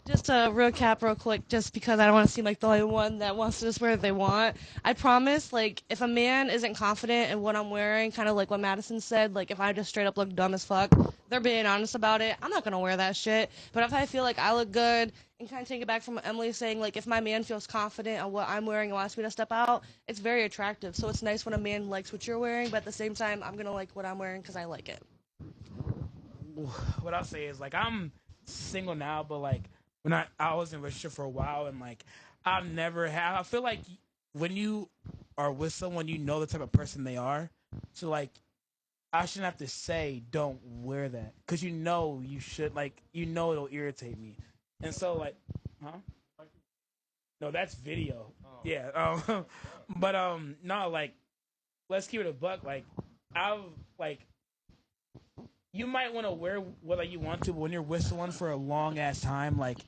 Just a recap real quick, just because I don't want to seem like the only one that wants to just wear what they want. I promise, like, if a man isn't confident in what I'm wearing, kind of like what Madison said, like, if I just straight up look dumb as fuck, they're being honest about it, I'm not going to wear that shit. But if I feel like I look good, and kind of take it back from what Emily saying, like, if my man feels confident on what I'm wearing and wants me to step out, it's very attractive. So it's nice when a man likes what you're wearing, but at the same time, I'm going to like what I'm wearing because I like it. What I'll say is like I'm single now, but like when I was in a relationship for a while, and like I've never had. I feel like when you are with someone, you know the type of person they are. So like I shouldn't have to say don't wear that because you should, like it'll irritate me, and so like, huh? No, that's video. Oh. Yeah. But no, like let's keep it a buck. Like I've like you might want to wear whether you want to, but when you're with someone for a long ass time, like,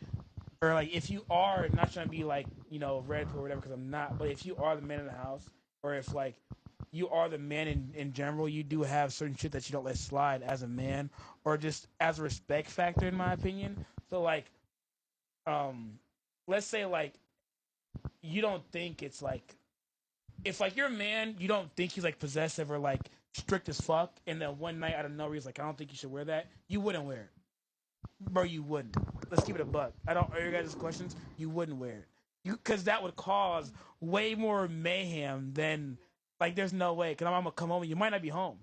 or like if you are not trying to be like red pill or whatever, because I'm not, but if you are the man in the house, or if like you are the man in general, you do have certain shit that you don't let slide as a man, or just as a respect factor, in my opinion. So like, let's say like you don't think it's like if like you're a man, you don't think he's like possessive or like strict as fuck, and then one night out of nowhere he's like, I don't think you should wear that. You wouldn't wear it, bro. You wouldn't. Let's keep it a buck. I don't. Are your guys' questions? You wouldn't wear it, because that would cause way more mayhem than like. There's no way. Because I'm gonna come home and you might not be home,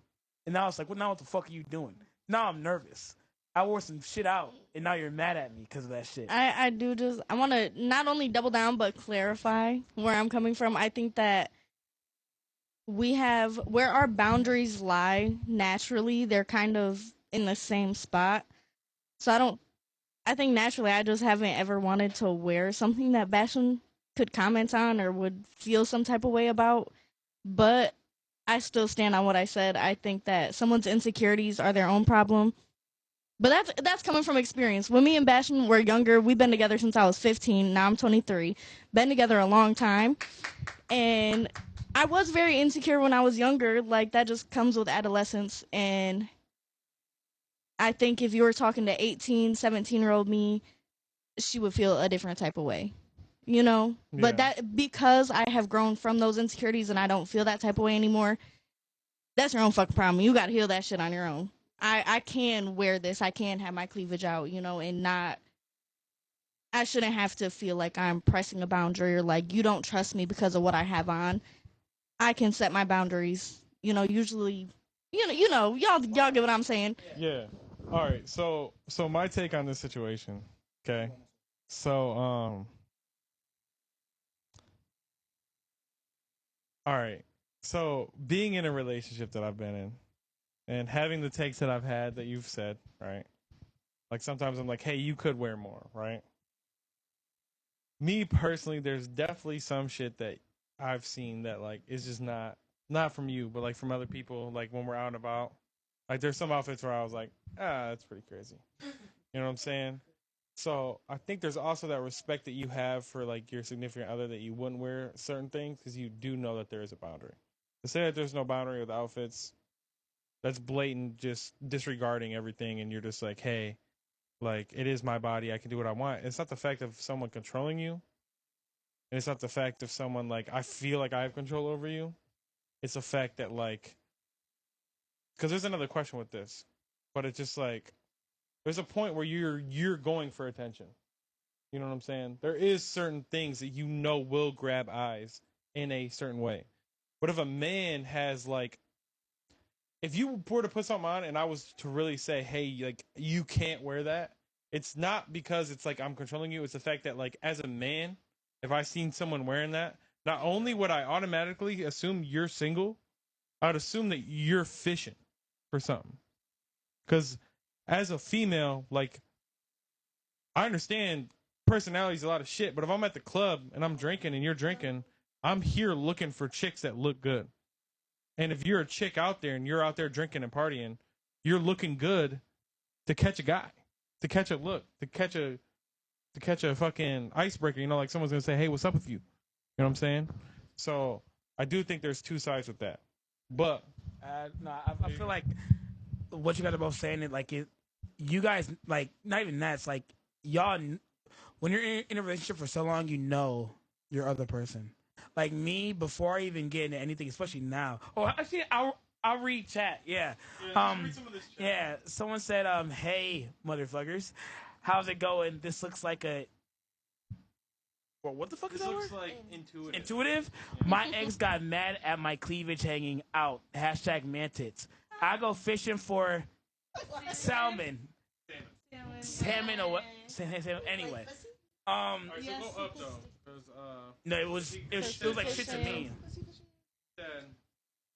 and now it's like, well, now what the fuck are you doing? Now I'm nervous. I wore some shit out, and now you're mad at me because of that shit. I do just I want to not only double down but clarify where I'm coming from. I think that we have where our boundaries lie naturally, they're kind of in the same spot. So I think naturally I just haven't ever wanted to wear something that Bastion could comment on or would feel some type of way about. But I still stand on what I said. I think that someone's insecurities are their own problem. But that's coming from experience. When me and Bastion were younger, we've been together since I was 15. Now I'm 23. Been together a long time. And I was very insecure when I was younger. Like, that just comes with adolescence. And I think if you were talking to 18, 17-year-old me, she would feel a different type of way. Yeah. But that because I have grown from those insecurities and I don't feel that type of way anymore, that's your own fucking problem. You got to heal that shit on your own. I can wear this. I can have my cleavage out, and not. I shouldn't have to feel like I'm pressing a boundary or like you don't trust me because of what I have on. I can set my boundaries. Usually, y'all get what I'm saying. Yeah. All right. So my take on this situation. Okay. So all right. So being in a relationship that I've been in, and having the takes that I've had that you've said, right? Like sometimes I'm like, hey, you could wear more, right? Me personally, there's definitely some shit that I've seen that like is just not from you, but like from other people. Like when we're out and about, like there's some outfits where I was like, that's pretty crazy. You know what I'm saying? So I think there's also that respect that you have for like your significant other that you wouldn't wear certain things because you do know that there is a boundary. To say that there's no boundary with outfits, that's blatant, just disregarding everything, and you're just like, hey, like it is my body, I can do what I want. It's not the fact of someone controlling you, and it's not the fact of someone like I feel like I have control over you. It's the fact that like, because there's another question with this, but it's just like there's a point where you're going for attention. You know what I'm saying? There is certain things that will grab eyes in a certain way. But if a man has like, if you were to put something on and I was to really say, hey, like you can't wear that, it's not because it's like I'm controlling you. It's the fact that like as a man, if I seen someone wearing that, not only would I automatically assume you're single, I would assume that you're fishing for something. Because as a female, like I understand personality is a lot of shit, but if I'm at the club and I'm drinking and you're drinking, I'm here looking for chicks that look good. And if you're a chick out there and you're out there drinking and partying, you're looking good to catch a guy, to catch a look, to catch a fucking icebreaker. Like someone's gonna say, "Hey, what's up with you?" You know what I'm saying? So I do think there's two sides with that. But no, I feel like what you guys are both saying it like you guys like not even that. It's like y'all when you're in a relationship for so long, your other person. Like me, before I even get into anything, especially now. Oh, actually, I'll read chat. Yeah. Read some of this chat. Yeah. Someone said, "Hey, motherfuckers, how's it going? This looks like a." Well, what the fuck is that word? This looks like intuitive. Intuitive. Yeah. My ex got mad at my cleavage hanging out. #mantits. I go fishing for salmon. Salmon or what? Salmon. Anyway. Right, so go up though. No, it was like shit to me.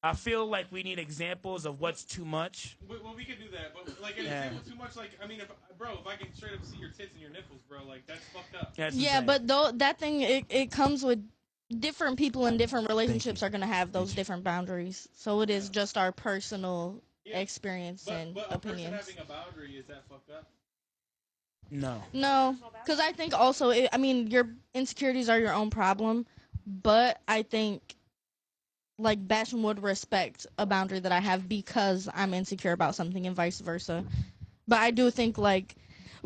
I feel like we need examples of what's too much. Well, we could do that, but like an example too much, like I mean, if I can straight up see your tits and your nipples, bro, like that's fucked up. Yeah, but though that thing it comes with different people in different relationships are gonna have those different boundaries. So it is just our personal experience and opinions. Having a boundary, is that fucked up? No. Because I think also, your insecurities are your own problem, but I think like Basham would respect a boundary that I have because I'm insecure about something and vice versa. But I do think like,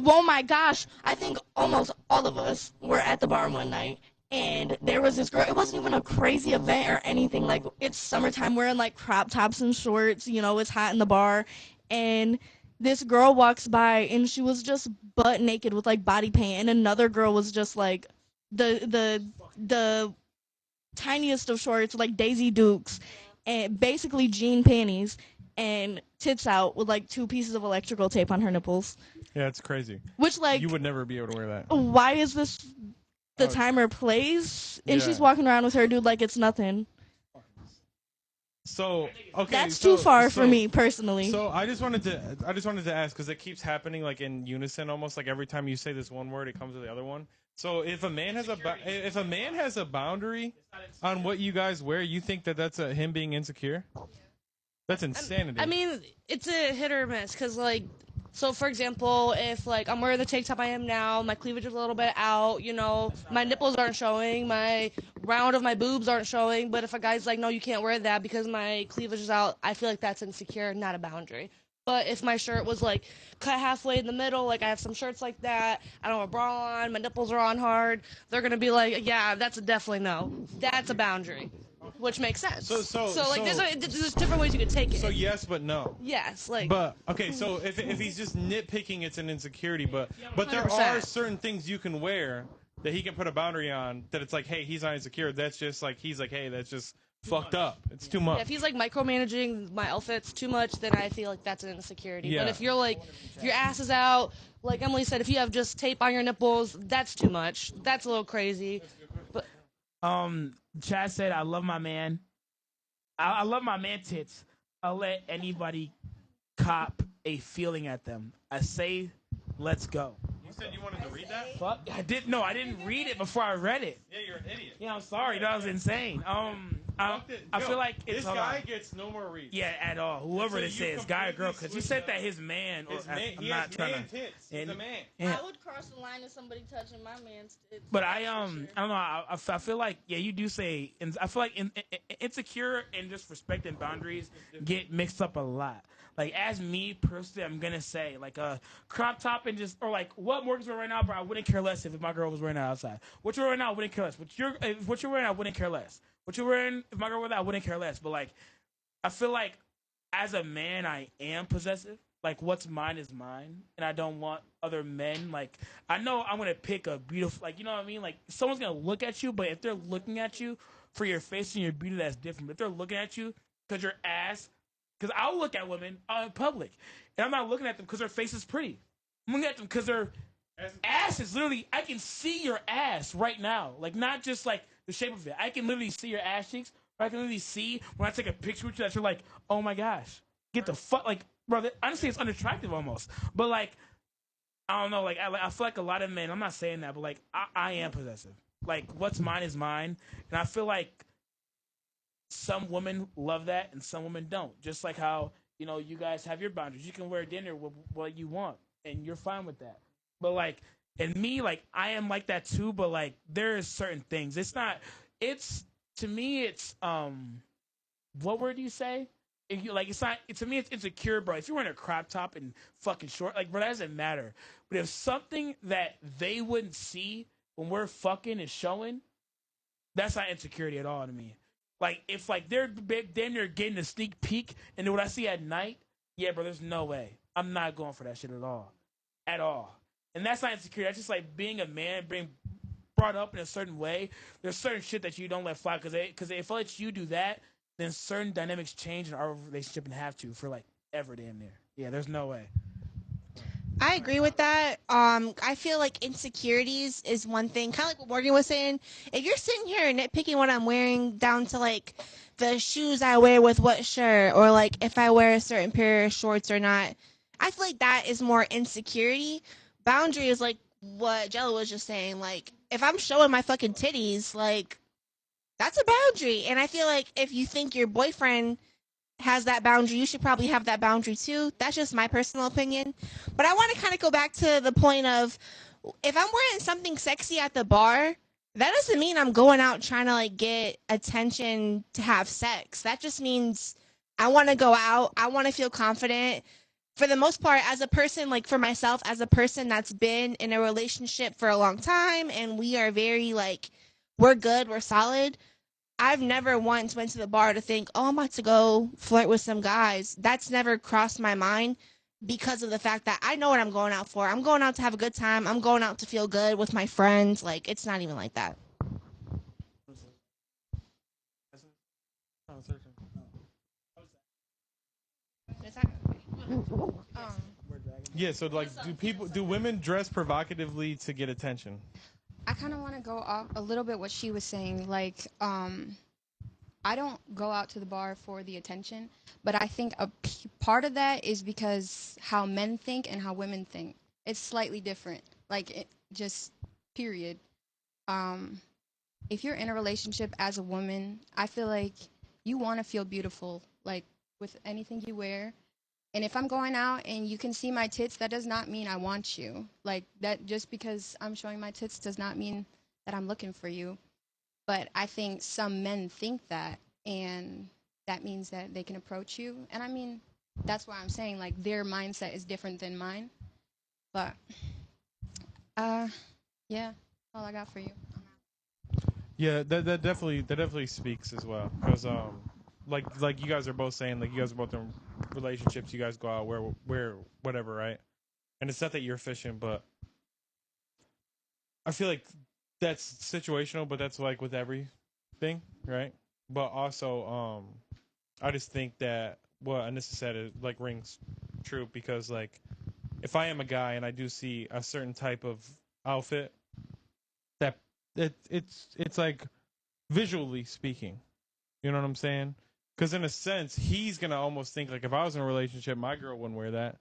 oh my gosh, I think almost all of us were at the bar one night and there was this girl. It wasn't even a crazy event or anything. Like, it's summertime, we're in like crop tops and shorts, it's hot in the bar, and this girl walks by and she was just butt naked with like body paint, and another girl was just like the tiniest of shorts, like Daisy Dukes, and basically jean panties and tits out with like 2 pieces of electrical tape on her nipples. Yeah, it's crazy. Which, like, you would never be able to wear that. Why is this the timer plays? And she's walking around with her dude like it's nothing. So okay, that's too far for me personally. So I just wanted to ask, because it keeps happening like in unison, almost like every time you say this one word, it comes to the other one. So if a man has a boundary on what you guys wear, you think that's him being insecure? That's insanity. I mean, it's a hit or miss, because like, so for example, if like I'm wearing the tank top I am now, my cleavage is a little bit out, my nipples aren't showing, my round of my boobs aren't showing, but if a guy's like, no, you can't wear that because my cleavage is out, I feel like that's insecure, not a boundary. But if my shirt was like cut halfway in the middle, like I have some shirts like that, I don't have a bra on, my nipples are on hard, they're gonna be like, yeah, that's a definitely no. That's a boundary. Which makes sense. So like, there's different ways you could take it. So yes, but no. Yes, like. But okay, so if he's just nitpicking, it's an insecurity. But there 100%. Are certain things you can wear that he can put a boundary on. That it's like, hey, he's not insecure. That's just like, he's like, hey, that's just fucked up. It's too much. Yeah, if he's like micromanaging my outfits too much, then I feel like that's an insecurity. Yeah. But if you're like, your ass is out, like Emily said, if you have just tape on your nipples, that's too much. That's a little crazy. But Chad said, I love my man. I love my man tits. I'll let anybody cop a feeling at them. I say, let's go. You said you wanted to read that? Fuck, I didn't read it before I read it. Yeah, you're an idiot. Yeah, I'm sorry. That was insane. I feel like it's, this guy gets no more reads. Yeah, at all. Whoever this is, guy or girl, because you said that his man. He has man tits. He's a man. I would cross the line if somebody touching my man's tits. But I don't know. I feel like, yeah, you do say. I feel like insecure and just respect and boundaries get mixed up a lot. Like, as me personally, I'm gonna say like a crop top and just, or like what Morgan's wearing right now, bro. I wouldn't care less if my girl was wearing that outside. What you're wearing now, I wouldn't care less. What you're wearing, I wouldn't care less. What you're wearing, if my girl wore that, I wouldn't care less. But like, I feel like as a man, I am possessive. Like, what's mine is mine, and I don't want other men. Like, I know I'm gonna pick a beautiful, like, you know what I mean? Like, someone's gonna look at you, but if they're looking at you for your face and your beauty, that's different. But if they're looking at you because your ass, because I'll look at women in public, and I'm not looking at them because their face is pretty. I'm looking at them because their ass is literally, I can see your ass right now. Like, not just like the shape of it. I can literally see your ass cheeks. Or I can literally see when I take a picture with you that you're like, oh my gosh, get the fuck, like, bro, honestly, it's unattractive almost. But like, I don't know, like, I feel like a lot of men, I'm not saying that, but like, I am possessive. Like, what's mine is mine. And I feel like some women love that and some women don't. Just like how, you guys have your boundaries. You can wear dinner with what you want and you're fine with that. But like, and me, like, I am like that too, but like, there is certain things. To me, it's, what word do you say? If you, like, it's not, to me, it's insecure, bro. If you're wearing a crop top and fucking short, like, bro, that doesn't matter. But if something that they wouldn't see when we're fucking is showing, that's not insecurity at all to me. Like, if, like, they're getting a sneak peek into what I see at night, yeah, bro, there's no way. I'm not going for that shit at all. At all. And that's not insecurity. That's just, like, being a man, being brought up in a certain way. There's certain shit that you don't let fly, because if I let you do that, then certain dynamics change in our relationship and have to for, like, ever damn near. Yeah, there's no way. I agree with that. I feel like insecurities is one thing, kind of like what Morgan was saying. If you're sitting here nitpicking what I'm wearing down to like the shoes I wear with what shirt, or like if I wear a certain pair of shorts or not, I feel like that is more insecurity. Boundary is like what Jello was just saying. Like, if I'm showing my fucking titties, like, that's a boundary. And I feel like if you think your boyfriend has that boundary, you should probably have that boundary too. That's just my personal opinion. But I want to kind of go back to the point of, if I'm wearing something sexy at the bar, that doesn't mean I'm going out trying to like get attention to have sex. That just means I want to go out. I want to feel confident. For the most part, as a person, like for myself, as a person that's been in a relationship for a long time and we are very like, we're good, we're solid. I've never once went to the bar to think, oh, I'm about to go flirt with some guys. That's never crossed my mind because of the fact that I know what I'm going out for. I'm going out to have a good time. I'm going out to feel good with my friends. Like, it's not even like that. Yeah, so like, do women dress provocatively to get attention? I kind of want to go off a little bit what she was saying. Like, I don't go out to the bar for the attention, but I think a part of that is because how men think and how women think. It's slightly different. Like, it just period. If you're in a relationship as a woman, I feel like you want to feel beautiful, like with anything you wear. And if I'm going out and you can see my tits, that does not mean I want you. Like that, just because I'm showing my tits does not mean that I'm looking for you. But I think some men think that, and that means that they can approach you. And I mean, that's why I'm saying like their mindset is different than mine. But yeah, that's all I got for you. Yeah, that definitely speaks as well, because like you guys are both saying, like you guys are both in relationships, you guys go out where whatever, right? And it's not that you're efficient, but I feel like that's situational, but that's like with everything, right? But also, I just think that what Anissa said is like rings true, because like if I am a guy and I do see a certain type of outfit, that it's like visually speaking, you know what I'm saying? Because in a sense, he's gonna almost think like, if I was in a relationship, my girl wouldn't wear that.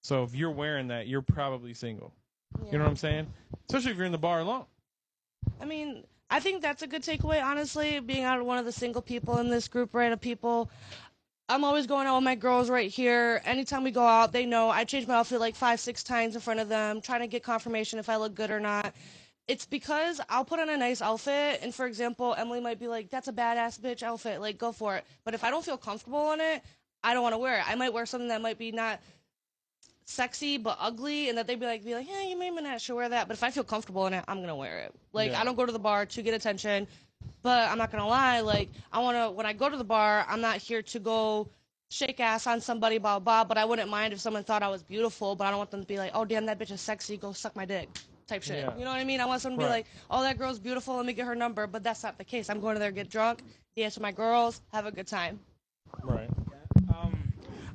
So if you're wearing that, you're probably single. Yeah. You know what I'm saying? Especially if you're in the bar alone. I mean, I think that's a good takeaway, honestly, being out of one of the single people in this group, right, of people. I'm always going out with my girls right here. Anytime we go out, they know I change my outfit like 5-6 times in front of them, trying to get confirmation if I look good or not. It's because I'll put on a nice outfit, and for example, Emily might be like, that's a badass bitch outfit, like, go for it. But if I don't feel comfortable in it, I don't want to wear it. I might wear something that might be not sexy but ugly, and that they'd be like, yeah, you may not should wear that. But if I feel comfortable in it, I'm gonna wear it. Like, Yeah. I don't go to the bar to get attention, but I'm not gonna lie, like, when I go to the bar, I'm not here to go shake ass on somebody, blah blah. But I wouldn't mind if someone thought I was beautiful, but I don't want them to be like, oh damn, that bitch is sexy, go suck my dick, type shit. Yeah. You know what I mean? I want someone to be Right. like, oh, that girl's beautiful, let me get her number. But that's not the case. I'm going to there, get drunk, dance with my girls, have a good time. Right.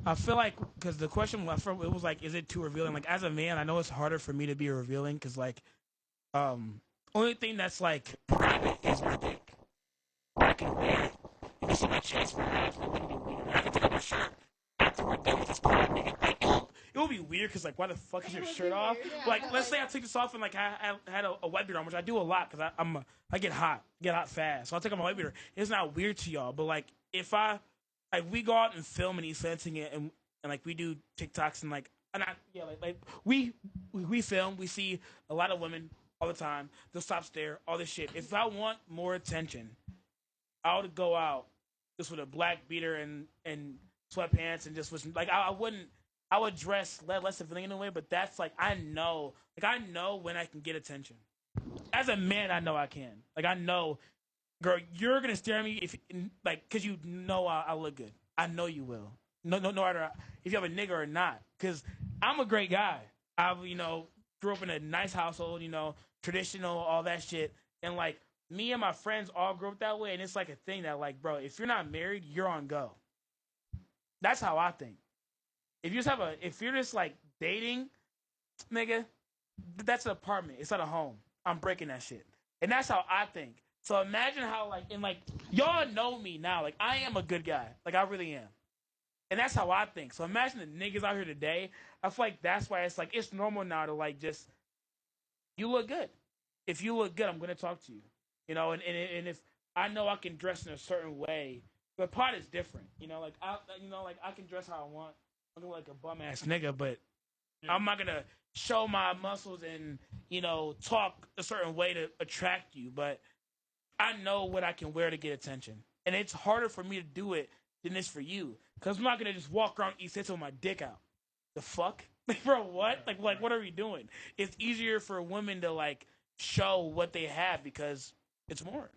I feel like, because the question it was like, is it too revealing? Like, as a man, I know it's harder for me to be revealing, because like, only thing that's like private is my dick. I can wear it. You can see my chest for half. I can take off my shirt. Afterward, then just put it naked. Like, it would be weird, because like, why the fuck is your shirt off? Like, let's say I take this off and like I had a white beater on, which I do a lot, because I get hot fast. So I'll take off my white beater. It's not weird to y'all, but like, if we go out and film and he's fencing it, and like we do TikToks, and like, and we film, we see a lot of women all the time. They'll stop stare, all this shit. If I want more attention, I would go out just with a black beater and sweatpants, and just was like, I would dress less civilian in a way, but that's like, I know when I can get attention. As a man, I know I can. Like, I know, girl, you're gonna stare at me because you know I look good. I know you will. No matter if you have a nigga or not, because I'm a great guy. I grew up in a nice household, traditional, all that shit, and like me and my friends all grew up that way, and it's like a thing that like, bro, if you're not married, you're on go. That's how I think. If you're just like dating, nigga, that's an apartment. It's not a home. I'm breaking that shit, and that's how I think. So imagine how y'all know me now. Like, I am a good guy. Like, I really am. And that's how I think. So imagine the niggas out here today. I feel like that's why it's like, it's normal now to like, just, you look good. If you look good, I'm going to talk to you. And if I know I can dress in a certain way, The pot is different. Like I can dress how I want. I'm like a bum ass nigga, but I'm not gonna show my muscles and talk a certain way to attract you. But I know what I can wear to get attention, and it's harder for me to do it than it's for you. Cause I'm not gonna just walk around East Central with my dick out. The fuck, bro? What? Like what are we doing? It's easier for women to like show what they have because it's more.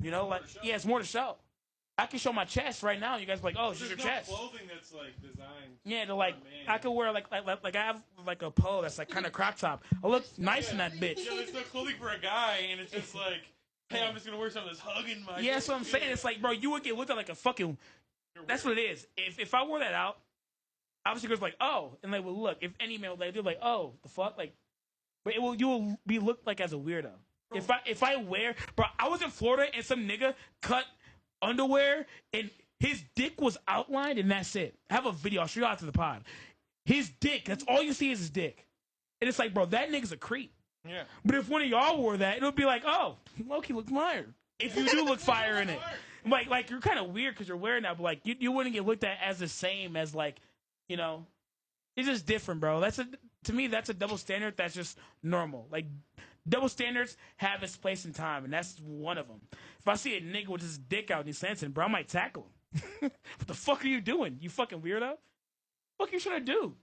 It's more to show. I can show my chest right now. You guys are like, oh, it's just your chest. Clothing that's like designed. Yeah, I could wear like I have like a polo that's like kind of crop top. I look nice in that bitch. Yeah, there's no clothing for a guy, and it's just like, hey, I'm just gonna wear something that's hugging my. Yeah, that's what I'm saying. It's like, bro, you would get looked at like a fucking. That's what it is. If I wore that out, obviously girls like, oh, and they will look. If any male, they're like, oh, the fuck, like, but you will be looked like as a weirdo. If I wear, bro, I was in Florida and some nigga cut underwear and his dick was outlined and that's it. I have a video. I'll show you after the pod. His dick. That's all you see is his dick. And it's like, bro, that nigga's a creep. Yeah. But if one of y'all wore that, it would be like, oh, Loki looks fire. If you do look fire in it, like you're kind of weird because you're wearing that, but like you wouldn't get looked at as the same as like, it's just different, bro. To me, that's a double standard. That's just normal. Like. Double standards have its place in time, and that's one of them. If I see a nigga with his dick out and he's dancing, bro, I might tackle him. What the fuck are you doing? You fucking weirdo? What you should I do?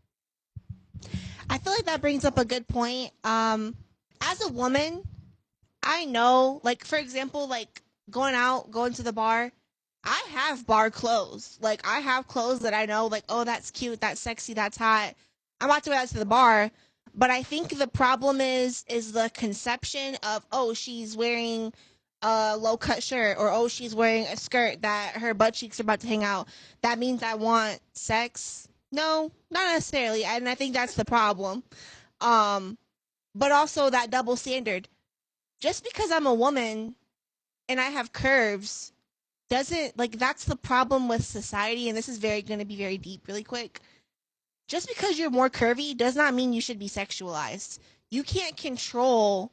I feel like that brings up a good point. As a woman, I know, like, for example, like, going to the bar, I have bar clothes. Like, I have clothes that I know, like, oh, that's cute, that's sexy, that's hot. I'm about to go out to the bar. But I think the problem is the conception of, oh, she's wearing a low-cut shirt, or, oh, she's wearing a skirt that her butt cheeks are about to hang out. That means I want sex? No, not necessarily, and I think that's the problem. But also that double standard. Just because I'm a woman and I have curves doesn't, like, that's the problem with society, and this is going to be very deep really quick. Just because you're more curvy does not mean you should be sexualized. You can't control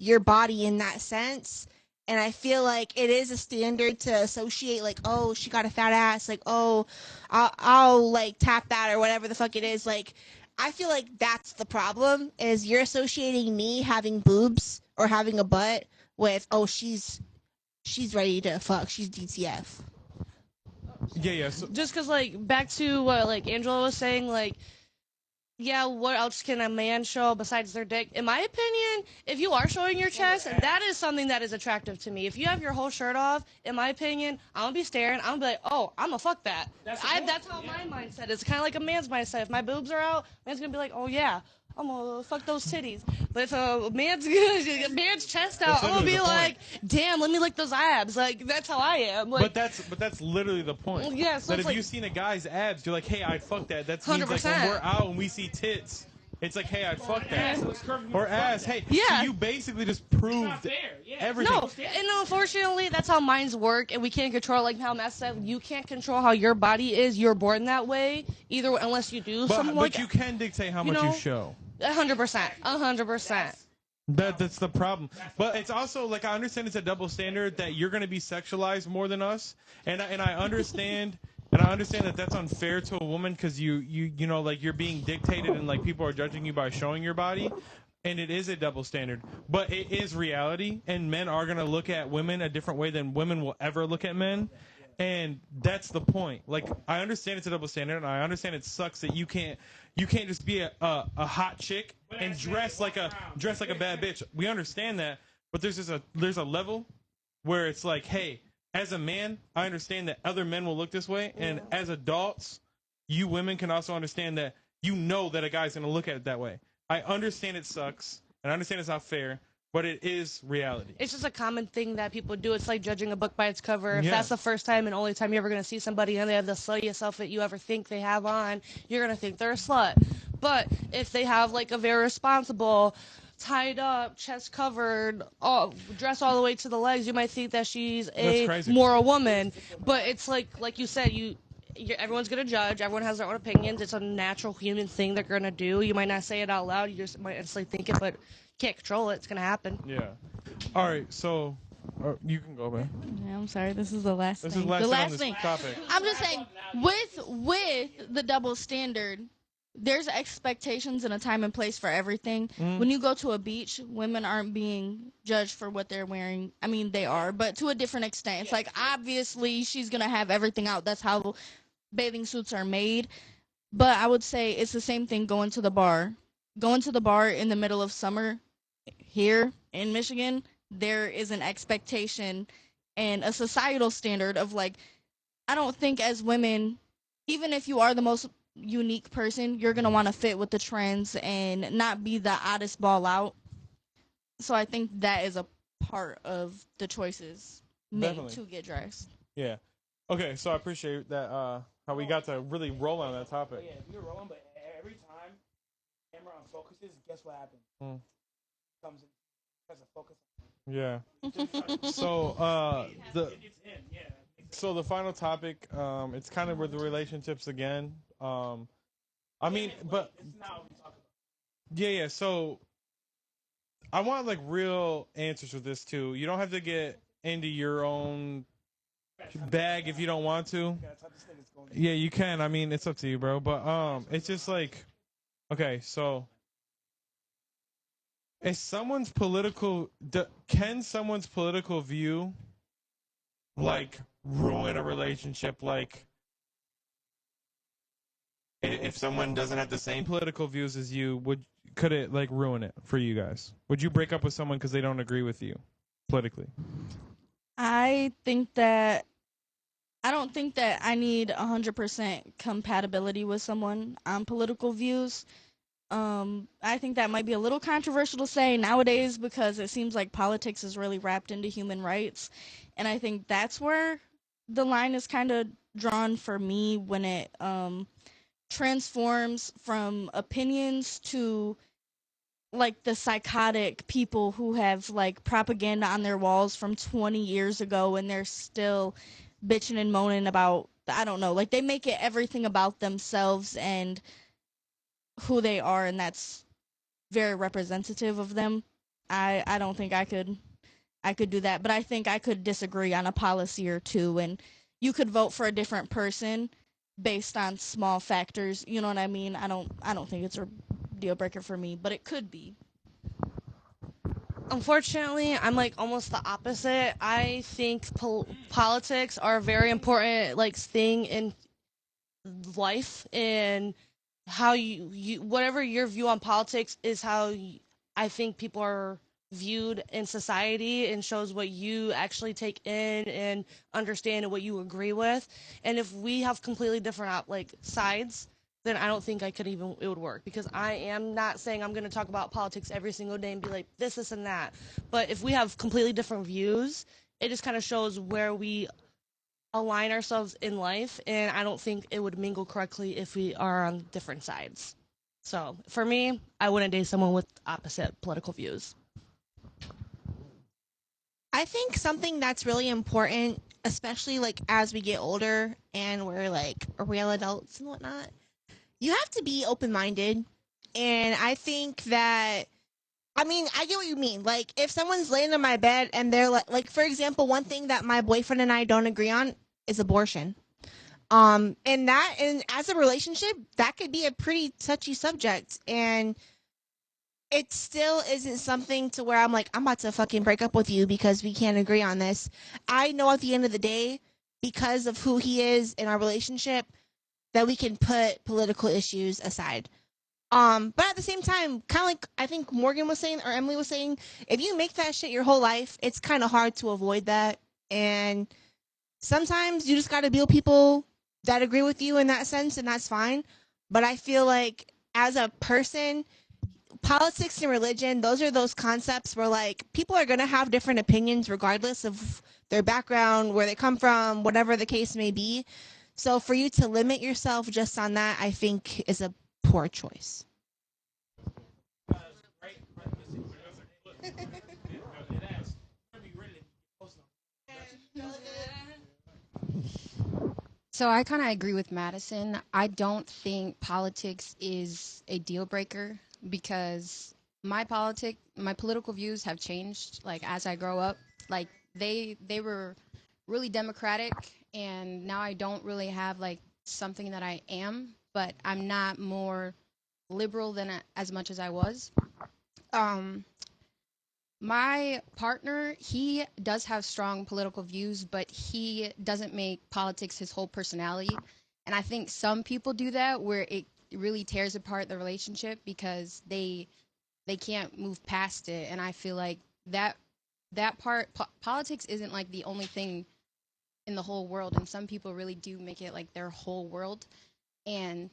your body in that sense. And I feel like it is a standard to associate, like, oh, she got a fat ass. Like, oh, I'll like, tap that or whatever the fuck it is. Like, I feel like that's the problem, is you're associating me having boobs or having a butt with, oh, she's ready to fuck. She's DTF. Yeah. So, just because, like, back to what, like, Angela was saying, like, yeah, what else can a man show besides their dick? In my opinion, if you are showing your chest, that is something that is attractive to me. If you have your whole shirt off, in my opinion, I'm going to be staring. I'm going to be like, oh, I'm going to fuck that. That's how my mindset is. Kind of like a man's mindset. If my boobs are out, man's going to be like, oh, yeah, I'm going to fuck those titties. But if a man's chest out, I'm going to be like, damn, let me lick those abs. Like, that's how I am. Like, but that's literally the point. Yeah, so that if like, you've seen a guy's abs, you're like, hey, I'd fuck that. That means like when we're out and we see tits, it's like, hey, I'd fuck that. Or ass. Hey, yeah. So you basically just proved everything. No, and unfortunately, that's how minds work, and we can't control, like how Matt said, you can't control how your body is. You're born that way, either unless you do something like that. But you can dictate how much you show. 100%. That's the problem. But it's also like, I understand it's a double standard that you're going to be sexualized more than us, and I understand. And I understand that that's unfair to a woman because you know, like, you're being dictated and like people are judging you by showing your body, and it is a double standard. But it is reality, and men are gonna look at women a different way than women will ever look at men, and that's the point. Like, I understand it's a double standard, and I understand it sucks that you can't just be a hot chick and dress like a bad bitch. We understand that, but there's a level where it's like, hey. As a man, I understand that other men will look this way, and as adults, you women can also understand that you know that a guy's going to look at it that way. I understand it sucks, and I understand it's not fair, but it is reality. It's just a common thing that people do. It's like judging a book by its cover. If that's the first time and only time you're ever going to see somebody and they have the sluttiest outfit you ever think they have on, you're going to think they're a slut. But if they have, like, a very responsible, tied up, chest covered, dress all the way to the legs, you might think that she's a moral woman. But it's like you said, everyone's gonna judge. Everyone has their own opinions. It's a natural human thing they're gonna do. You might not say it out loud. You just might instantly think it, but you can't control it. It's gonna happen. Yeah. All right. So, you can go, man. Yeah, I'm sorry. This is the last This thing. is the the last last thing on thing. this topic. I'm just saying, with the double standard, there's expectations and a time and place for everything. When you go to a beach, women aren't being judged for what they're wearing. I mean, they are, but to a different extent. It's like, obviously, she's going to have everything out. That's how bathing suits are made. But I would say it's the same thing going to the bar. Going to the bar in the middle of summer here in Michigan, there is an expectation and a societal standard of like, I don't think as women, even if you are the most unique person, you're going to want to fit with the trends and not be the oddest ball out. So I think that is a part of the choices made Definitely. to get dressed. Yeah. Okay, so I appreciate that, how we got to really roll on that topic. Yeah, we were rolling, but every time camera focuses, guess what happens? Comes in, has a focus. Yeah. So the final topic, it's kind of with the relationships again. I mean, but yeah. So I want like real answers with this too. You don't have to get into your own bag if you don't want to. Yeah, you can. I mean, it's up to you, bro. But it's just like, okay, so is someone's political can someone's political view like ruin a relationship? Like if someone doesn't have the same political views as you, could it like ruin it for you guys? Would you break up with someone because they don't agree with you politically? I don't think that I need 100% compatibility with someone on political views. I think that might be a little controversial to say nowadays because it seems like politics is really wrapped into human rights. And I think that's where the line is kind of drawn for me when it transforms from opinions to like the psychotic people who have like propaganda on their walls from 20 years ago and they're still bitching and moaning about, I don't know, like they make it everything about themselves and who they are, and that's very representative of them. I don't think I could do that, but I think I could disagree on a policy or two, and you could vote for a different person based on small factors. You know what I mean? I don't think it's a deal breaker for me, but it could be. Unfortunately, I'm like almost the opposite. I think politics are a very important like thing in life, and how you whatever your view on politics is how I think people are viewed in society, and shows what you actually take in and understand and what you agree with. And if we have completely different like sides, then I don't think it would work, because I am not saying I'm going to talk about politics every single day and be like this and that. But if we have completely different views, it just kind of shows where we align ourselves in life, and I don't think it would mingle correctly if we are on different sides. So for me, I wouldn't date someone with opposite political views. I think something that's really important, especially like as we get older and we're like real adults and whatnot, you have to be open-minded. And I think that, I mean, I get what you mean. Like, if someone's laying in my bed and they're like, for example, one thing that my boyfriend and I don't agree on is abortion. And as a relationship, that could be a pretty touchy subject. And it still isn't something to where I'm like, I'm about to fucking break up with you because we can't agree on this. I know at the end of the day, because of who he is in our relationship, that we can put political issues aside. But at the same time, kind of like I think Morgan was saying or Emily was saying, if you make that shit your whole life, it's kind of hard to avoid that. And sometimes you just got to be with people that agree with you in that sense, and that's fine. But I feel like as a person, politics and religion, those are those concepts where like people are going to have different opinions regardless of their background, where they come from, whatever the case may be. So for you to limit yourself just on that, I think is a poor choice. So I kind of agree with Madison. I don't think politics is a deal breaker because my political views have changed like as I grow up. Like they were really democratic, and now I don't really have like something that I am, but I'm not more liberal than as much as I was. Um, my partner, he does have strong political views, but he doesn't make politics his whole personality. And I think some people do that where it really tears apart the relationship because they can't move past it. And I feel like that part politics isn't like the only thing in the whole world, and some people really do make it like their whole world. And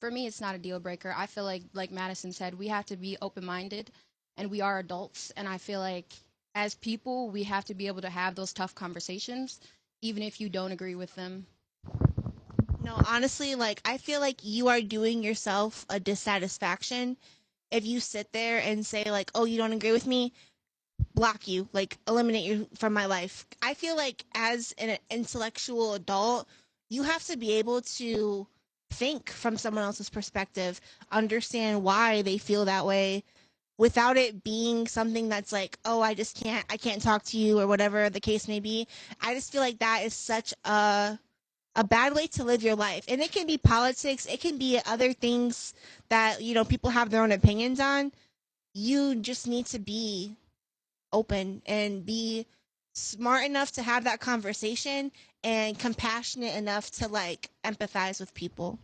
for me, it's not a deal breaker. I feel like Madison said, we have to be open minded, and we are adults. And I feel like as people, we have to be able to have those tough conversations, even if you don't agree with them. No, honestly, like I feel like you are doing yourself a dissatisfaction if you sit there and say like, "Oh, you don't agree with me? Block you, like eliminate you from my life." I feel like as an intellectual adult, you have to be able to think from someone else's perspective, understand why they feel that way without it being something that's like, "Oh, I can't talk to you," or whatever the case may be. I just feel like that is such a bad way to live your life. And it can be politics, it can be other things that, people have their own opinions on. You just need to be open and be smart enough to have that conversation and compassionate enough to like empathize with people.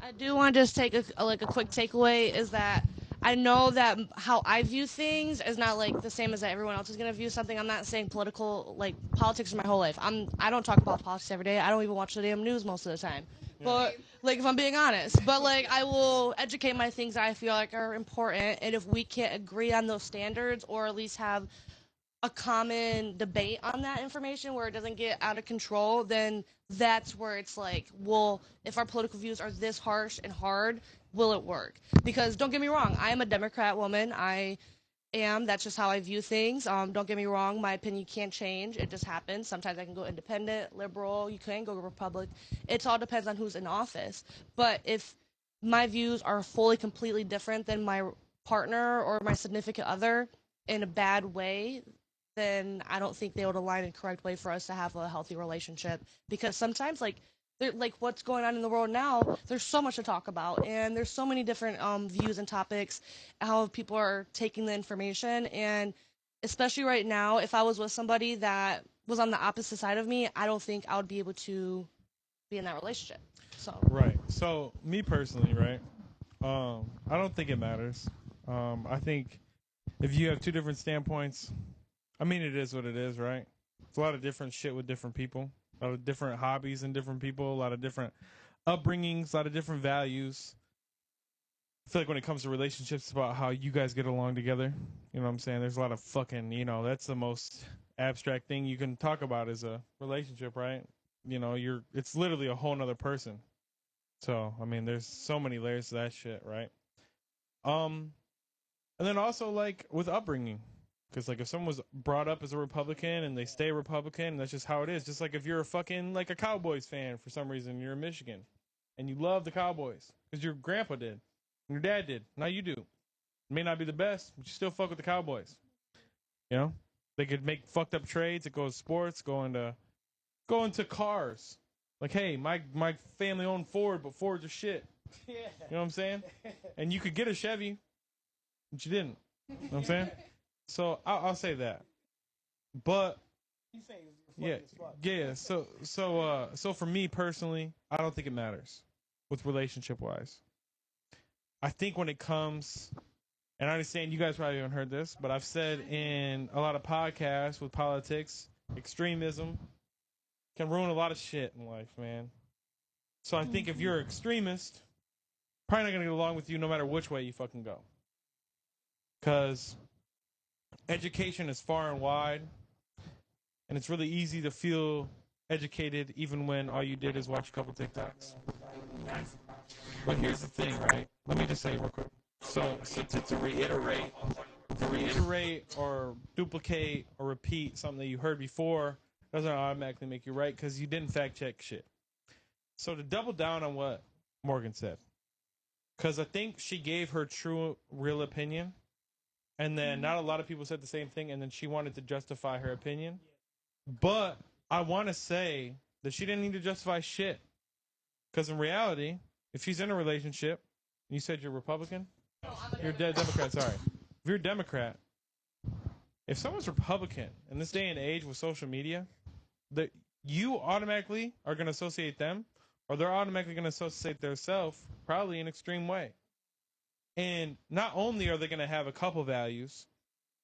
I do want to just take a quick takeaway is that I know that how I view things is not like the same as that everyone else is gonna view something. I'm not saying politics is my whole life. I don't talk about politics every day. I don't even watch the damn news most of the time. But like if I'm being honest, but like I will educate my things that I feel like are important, and if we can't agree on those standards or at least have a common debate on that information where it doesn't get out of control, then that's where it's like, well, if our political views are this harsh and hard, will it work? Because don't get me wrong, I am a Democrat woman. I am. That's just how I view things. Don't get me wrong, my opinion can't change. It just happens. Sometimes I can go independent, liberal. You can go Republic. It all depends on who's in office. But if my views are fully, completely different than my partner or my significant other in a bad way, then I don't think they would align in the correct way for us to have a healthy relationship. Because sometimes, like what's going on in the world now, there's so much to talk about, and there's so many different views and topics, how people are taking the information, and especially right now, if I was with somebody that was on the opposite side of me, I don't think I would be able to be in that relationship. So Right. So me personally, right? I don't think it matters. I think if you have two different standpoints, I mean, it is what it is, right? It's a lot of different shit with different people, a lot of different hobbies and different people, a lot of different upbringings, a lot of different values. I feel like when it comes to relationships, it's about how you guys get along together. You know what I'm saying? There's a lot of fucking, that's the most abstract thing you can talk about is a relationship, right? It's literally a whole nother person. So, I mean, there's so many layers to that shit, right? Um, and then also like with upbringing, because like if someone was brought up as a Republican and they stay Republican, that's just how it is. Just like if you're a fucking like a Cowboys fan for some reason, you're in Michigan, and you love the Cowboys because your grandpa did, and your dad did. Now you do. It may not be the best, but you still fuck with the Cowboys. You know, they could make fucked up trades. It goes sports, go into cars. Like, hey, my family owned Ford, but Fords are shit. Yeah. You know what I'm saying? And you could get a Chevy, but you didn't. You know what I'm saying? So I'll say that. But yeah, yeah. So for me personally, I don't think it matters with relationship wise. I think when it comes, and I understand you guys probably haven't heard this, but I've said in a lot of podcasts with politics, extremism can ruin a lot of shit in life, man. So I think if you're an extremist, probably not gonna get along with you no matter which way you fucking go. Because education is far and wide, and it's really easy to feel educated even when all you did is watch a couple TikToks. But here's the thing, right? Let me just say real quick. So to reiterate or duplicate or repeat something that you heard before doesn't automatically make you right because you didn't fact check shit. So to double down on what Morgan said, because I think she gave her true, real opinion. and then not a lot of people said the same thing, and then she wanted to justify her opinion. But I want to say that she didn't need to justify shit. Because in reality, if she's in a relationship, you said you're Republican? You're a dead Democrat, sorry. If you're a Democrat, if someone's Republican in this day and age with social media, that you automatically are going to associate them, or they're automatically going to associate themselves probably in an extreme way. And not only are they going to have a couple values,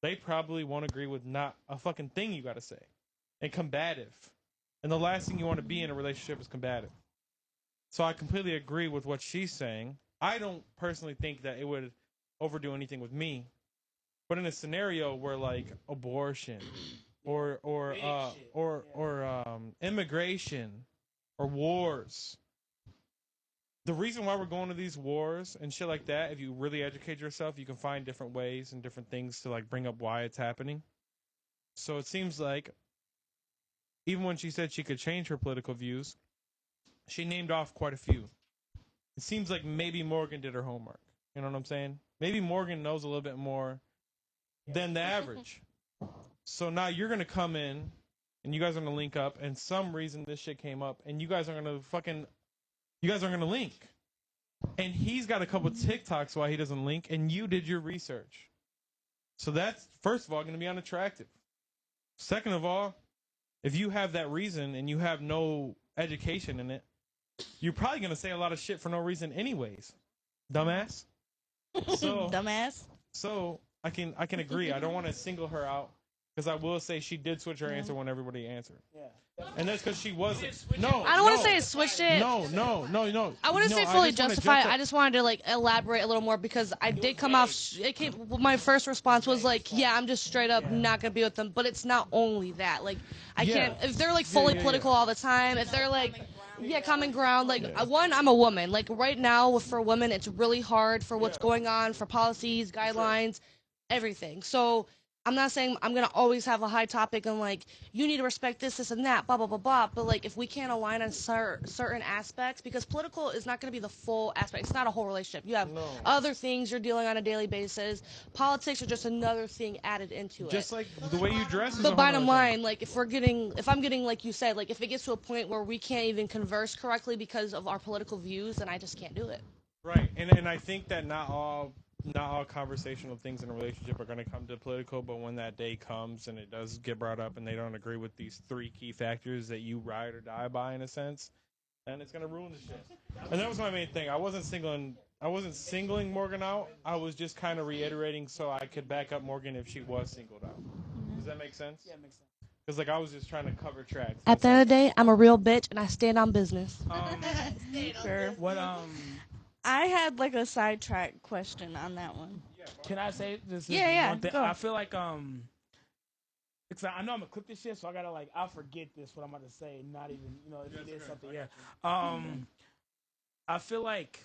they probably won't agree with not a fucking thing you got to say. And combative. And the last thing you want to be in a relationship is combative. So I completely agree with what she's saying. I don't personally think that it would overdo anything with me. But in a scenario where like abortion or immigration or wars, the reason why we're going to these wars and shit like that, if you really educate yourself, you can find different ways and different things to like bring up why it's happening. So it seems like even when she said she could change her political views, she named off quite a few. It seems like maybe Morgan did her homework. You know what I'm saying? Maybe Morgan knows a little bit more than the average. So now you're going to come in and you guys are going to link up, and some reason this shit came up, and you guys are going to link. And he's got a couple TikToks why he doesn't link, and you did your research. So that's, first of all, going to be unattractive. Second of all, if you have that reason and you have no education in it, you're probably going to say a lot of shit for no reason anyways. Dumbass. So, Dumbass. So I can agree. I don't want to single her out because I will say she did switch her answer when everybody answered. Yeah. And that's because she wasn't. No, I don't want to say it switched it. No. I wouldn't say fully justified. I just wanted to like elaborate a little more because I did come off. My first response was like, yeah, I'm just straight up not gonna be with them. But it's not only that. Like, I can't. If they're like fully political all the time, if they're like. Yeah, common ground. Like, one, I'm a woman. Like, right now, for women, it's really hard for what's going on, for policies, guidelines, everything. So, I'm not saying I'm going to always have a high topic and, like, you need to respect this, and that, blah, blah, blah, blah. But, like, if we can't align on certain aspects, because political is not going to be the full aspect. It's not a whole relationship. You have other things you're dealing on a daily basis. Politics are just another thing added into it. Just like the way you dress is But bottom line, like, if I'm getting, like you said, like, if it gets to a point where we can't even converse correctly because of our political views, then I just can't do it. Right. And I think that not all conversational things in a relationship are going to come to political, but when that day comes and it does get brought up and they don't agree with these three key factors that you ride or die by in a sense, then it's going to ruin the shit. And that was my main thing. I wasn't singling Morgan out. I was just kind of reiterating so I could back up Morgan if she was singled out. Does that make sense? Yeah, it makes sense. Because like I was just trying to cover tracks. At the end of the day, I'm a real bitch and I stand on business. Sure. What I had like a sidetrack question on that one. Can I say this? Yeah. One thing? Go. I feel like because I know I'm gonna clip this shit, so I gotta like I'll forget this what I'm about to say, not even if it is something. Yeah. I feel like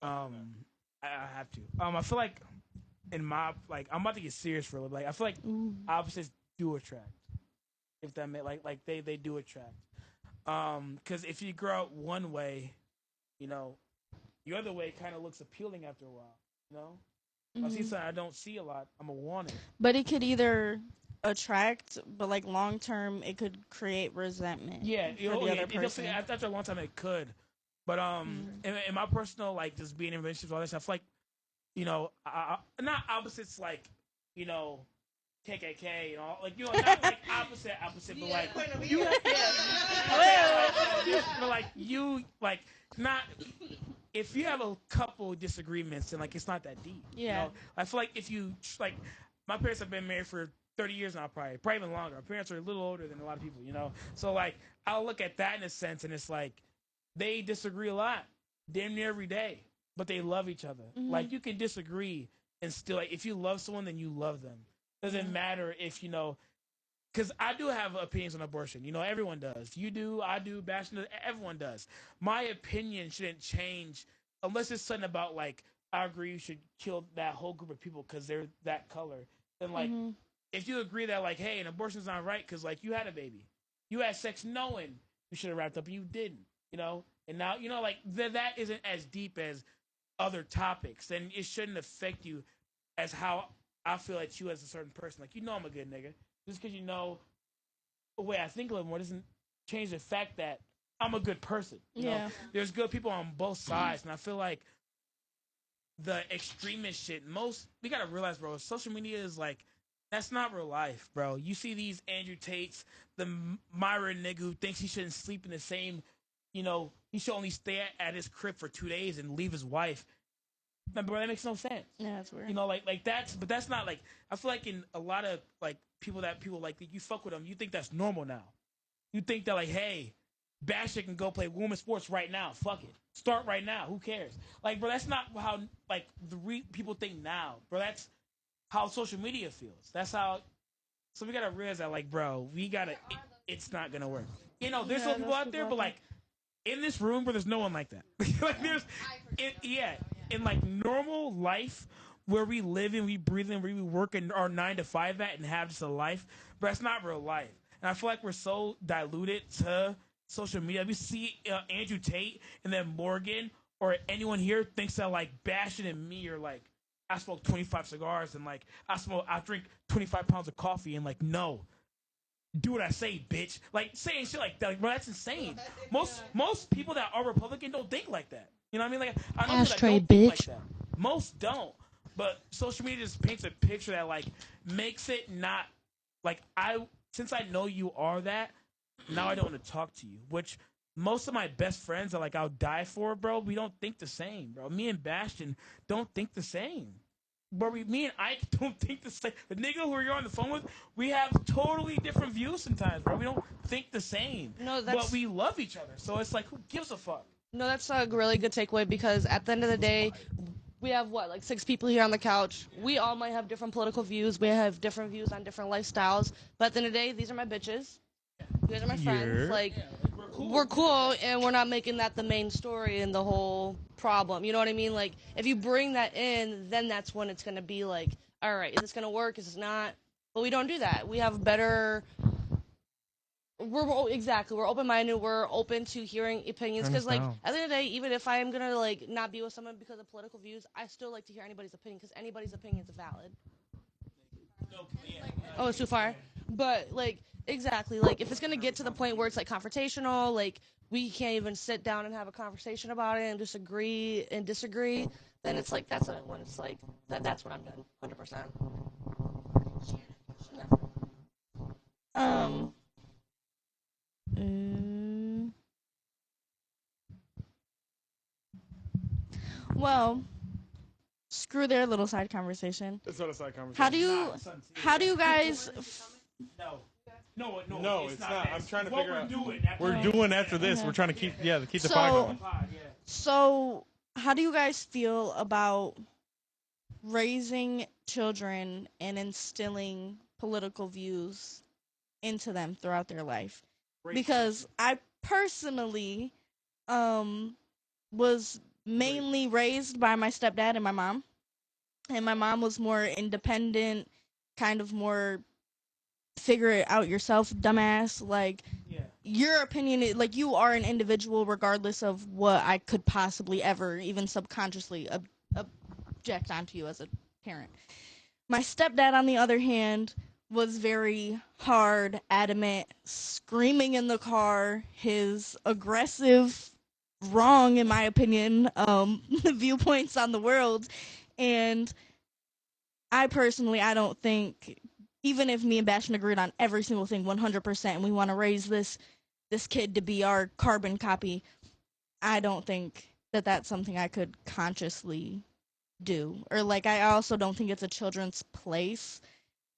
I have to. I feel like in my I'm about to get serious for a little bit. Like I feel like opposites do attract. If that meant like they do attract. Because if you grow up one way, the other way kind of looks appealing after a while, I see something I don't see a lot, I'm gonna want it. But it could either attract, but like long term, it could create resentment. Yeah, the other person. After a long time, it could. But in my personal just being in relationships, all that stuff, like not opposites, like KKK and all, not like opposite, but like you, but like you, like not. If you have a couple disagreements and it's not that deep, I feel like if you my parents have been married for 30 years now, probably even longer. Our parents are a little older than a lot of people, So I'll look at that in a sense, and it's like they disagree a lot, damn near every day, but they love each other. Like you can disagree and still, if you love someone, then you love them. Doesn't matter if because I do have opinions on abortion. Everyone does. You do, I do, Bastion does, everyone does. My opinion shouldn't change unless it's something about I agree you should kill that whole group of people because they're that color. Then if you agree that hey, an abortion's not right because you had a baby, you had sex knowing you should have wrapped up and you didn't, and now that isn't as deep as other topics, then it shouldn't affect you as how I feel like you as a certain person, like I'm a good nigga. Just because the way I think a little more doesn't change the fact that I'm a good person. You know? There's good people on both sides, and I feel like the extremist shit. We gotta realize, bro, social media is like that's not real life, bro. You see these Andrew Tates, the Myra nigga who thinks he shouldn't sleep in the same, he should only stay at his crib for 2 days and leave his wife. Bro, that makes no sense. Yeah, that's weird. But that's not like. I feel like in a lot of like people like you fuck with them, you think that's normal now. You think that like, hey, Basher can go play women's sports right now. Fuck it, start right now. Who cares? Like, bro, that's not how like people think now, bro. That's how social media feels. That's how. So we gotta realize that, like, bro, it's not gonna work. There's some people out there, but like in this room, where there's no one like that. Like, in like normal life where we live and we breathe and where we work in our 9 to 5 at and have just a life, but that's not real life. And I feel like we're so diluted to social media. We see Andrew Tate and then Morgan or anyone here thinks that like Bastion and me are like, I smoke 25 cigars and like I drink 25 pounds of coffee and like, no, do what I say, bitch. Like saying shit like that, like, bro, that's insane. Most people that are Republican don't think like that. You know what I mean? Like, I know Ashtray, that don't think bitch. like that. Most don't. But social media just paints a picture that like makes it not like since I know you are that, now I don't want to talk to you. Which most of my best friends are like I'll die for, bro. We don't think the same, bro. Me and Bastion don't think the same. But me and Ike don't think the same. The nigga who you're on the phone with, we have totally different views sometimes, bro. We don't think the same. No, but we love each other. So it's like, who gives a fuck? No, that's a really good takeaway because at the end of the day, we have like 6 people here on the couch. We all might have different political views. We have different views on different lifestyles. But at the end of the day, these are my bitches. You guys are my friends. Like, we're cool, and we're not making that the main story and the whole problem. You know what I mean? Like, if you bring that in, then that's when it's gonna be like, all right, is this gonna work? Is this not? But we don't do that. We have better. We're open-minded. We're open to hearing opinions because, like, at the end of the day, even if I am gonna like not be with someone because of political views, I still like to hear anybody's opinion because anybody's opinion is valid. Oh, it's too far. But like, exactly. Like, if it's gonna get to the point where it's like confrontational, like we can't even sit down and have a conversation about it and just agree and disagree, then it's like that's when it's like that's when I'm done, 100%. Well, screw their little side conversation. It's not a side conversation. How do you guys? No, it's not. I'm trying to figure out. We're doing after this. We're trying to keep the fire going. So, how do you guys feel about raising children and instilling political views into them throughout their life? Because I personally was mainly raised by my stepdad and my mom. And my mom was more independent, kind of more figure it out yourself, dumbass. Like, your opinion, like, you are an individual regardless of what I could possibly ever, even subconsciously, object onto you as a parent. My stepdad, on the other hand, was very hard, adamant, screaming in the car, his aggressive, wrong, in my opinion, viewpoints on the world. And I don't think, even if me and Bastion agreed on every single thing 100%, and we want to raise this kid to be our carbon copy, I don't think that that's something I could consciously do. Or, like, I also don't think it's a children's place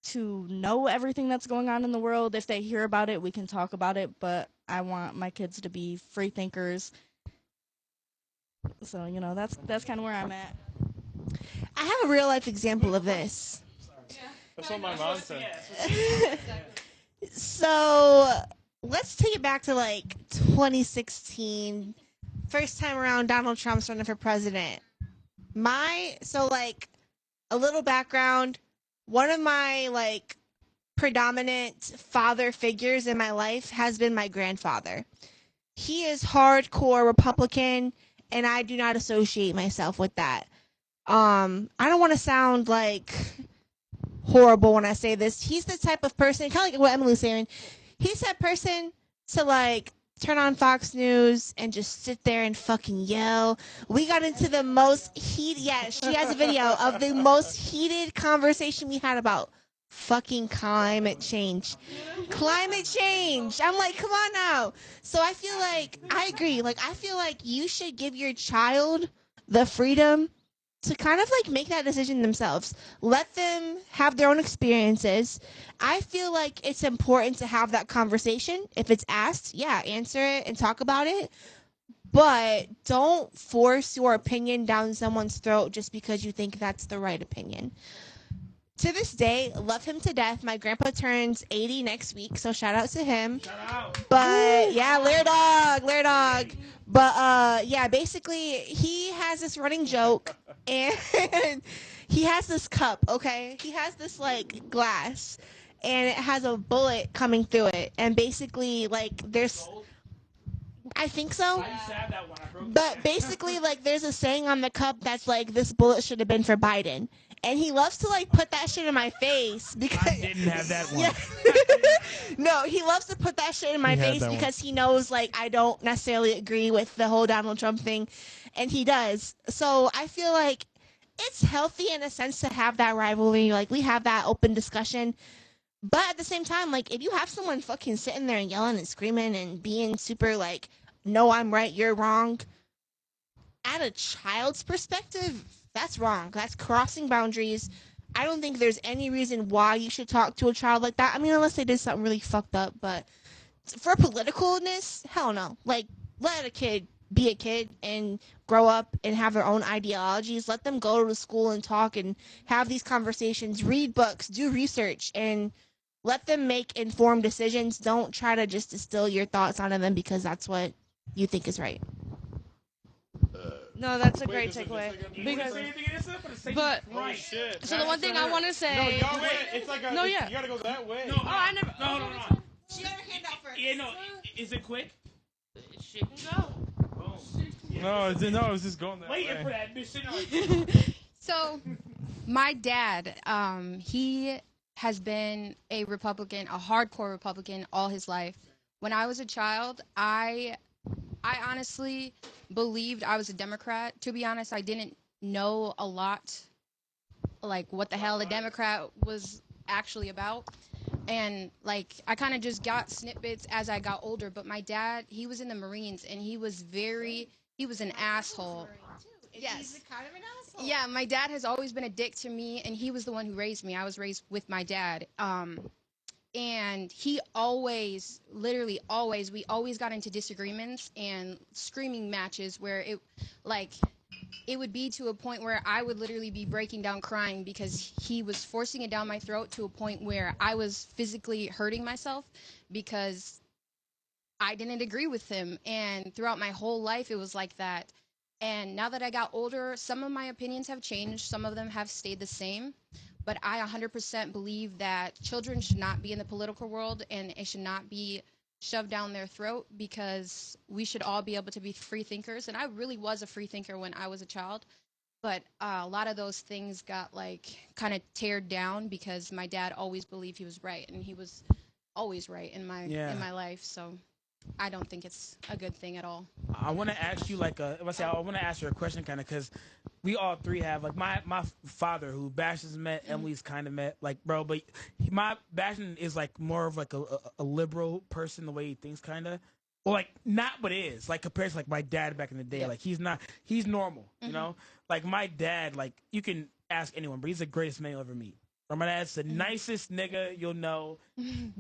to know everything that's going on in the world. If they hear about it, we can talk about it, but I want my kids to be free thinkers. So, that's kind of where I'm at. I have a real life example of this. That's what my mom said. So let's take it back to like 2016. First time around, Donald Trump's running for president. A little background. One of my like predominant father figures in my life has been my grandfather. He is hardcore Republican, and I do not associate myself with that. I don't want to sound like horrible when I say this. He's the type of person, kind of like what Emily's saying. He's that person to like turn on Fox News and just sit there and fucking yell. We got into the most heated. Yeah, she has a video of the most heated conversation we had about fucking climate change. Climate change. I'm like, come on now. So I feel like I agree. Like I feel like you should give your child the freedom to kind of like make that decision themselves. Let them have their own experiences. I feel like it's important to have that conversation. If it's asked, yeah, answer it and talk about it. But don't force your opinion down someone's throat just because you think that's the right opinion. To this day, love him to death. My grandpa turns 80 next week, so shout out to him. Shout out. But yeah, Lair Dog. But yeah, basically he has this running joke and he has this cup, okay? He has this like glass and it has a bullet coming through it. And basically like there's I think so. But basically like there's a saying on the cup that's like this bullet should have been for Biden. And he loves to like put that shit in my face because I didn't have that one. Yeah. No, he loves to put that shit in my face because he knows like I don't necessarily agree with the whole Donald Trump thing, and he does. So I feel like it's healthy in a sense to have that rivalry. Like we have that open discussion, but at the same time, like if you have someone fucking sitting there and yelling and screaming and being super like, no, I'm right, you're wrong. At a child's perspective, that's wrong. That's crossing boundaries. I don't think there's any reason why you should talk to a child like that. I mean, unless they did something really fucked up. But for politicalness, hell no. Like, let a kid be a kid and grow up and have their own ideologies. Let them go to school and talk and have these conversations. Read books. Do research. And let them make informed decisions. Don't try to just distill your thoughts onto them because that's what you think is right. No, that's a great takeaway. Because, but so the one thing I want to say. No, y'all wait. It's like a, no, yeah. You gotta go that way. No, I never. No. She got her hand out first. Yeah, no. Is it quick? Shit can go. No, it was just going that way. Waiting for that bitch. So, my dad, he has been a Republican, a hardcore Republican all his life. When I was a child, I honestly believed I was a Democrat. To be honest, I didn't know a lot, like what the hell a Democrat was actually about. And like I kind of just got snippets as I got older. But my dad, he was in the Marines, and he was an asshole. Yes. He's kind of an asshole. Yeah, my dad has always been a dick to me, and he was the one who raised me. I was raised with my dad. And he always, literally always, we always got into disagreements and screaming matches where it would be to a point where I would literally be breaking down crying because he was forcing it down my throat to a point where I was physically hurting myself because I didn't agree with him. And throughout my whole life, it was like that. And now that I got older, some of my opinions have changed. Some of them have stayed the same. But I 100% believe that children should not be in the political world and it should not be shoved down their throat because we should all be able to be free thinkers. And I really was a free thinker when I was a child. But a lot of those things got like kind of teared down because my dad always believed he was right. And he was always right in my life. So I don't think it's a good thing at all. I want to ask you I want to ask you a question kind of because we all three have like my father who Bash has met, Emily's kind of met, like bro, but my Bastion is like more of like a liberal person the way he thinks kind of. Well, like not what is like compared to like my dad back in the day. Yep. Like he's normal, you know. Like my dad, like you can ask anyone, but he's the greatest man you'll ever meet. Or my dad's the nicest nigga you'll know,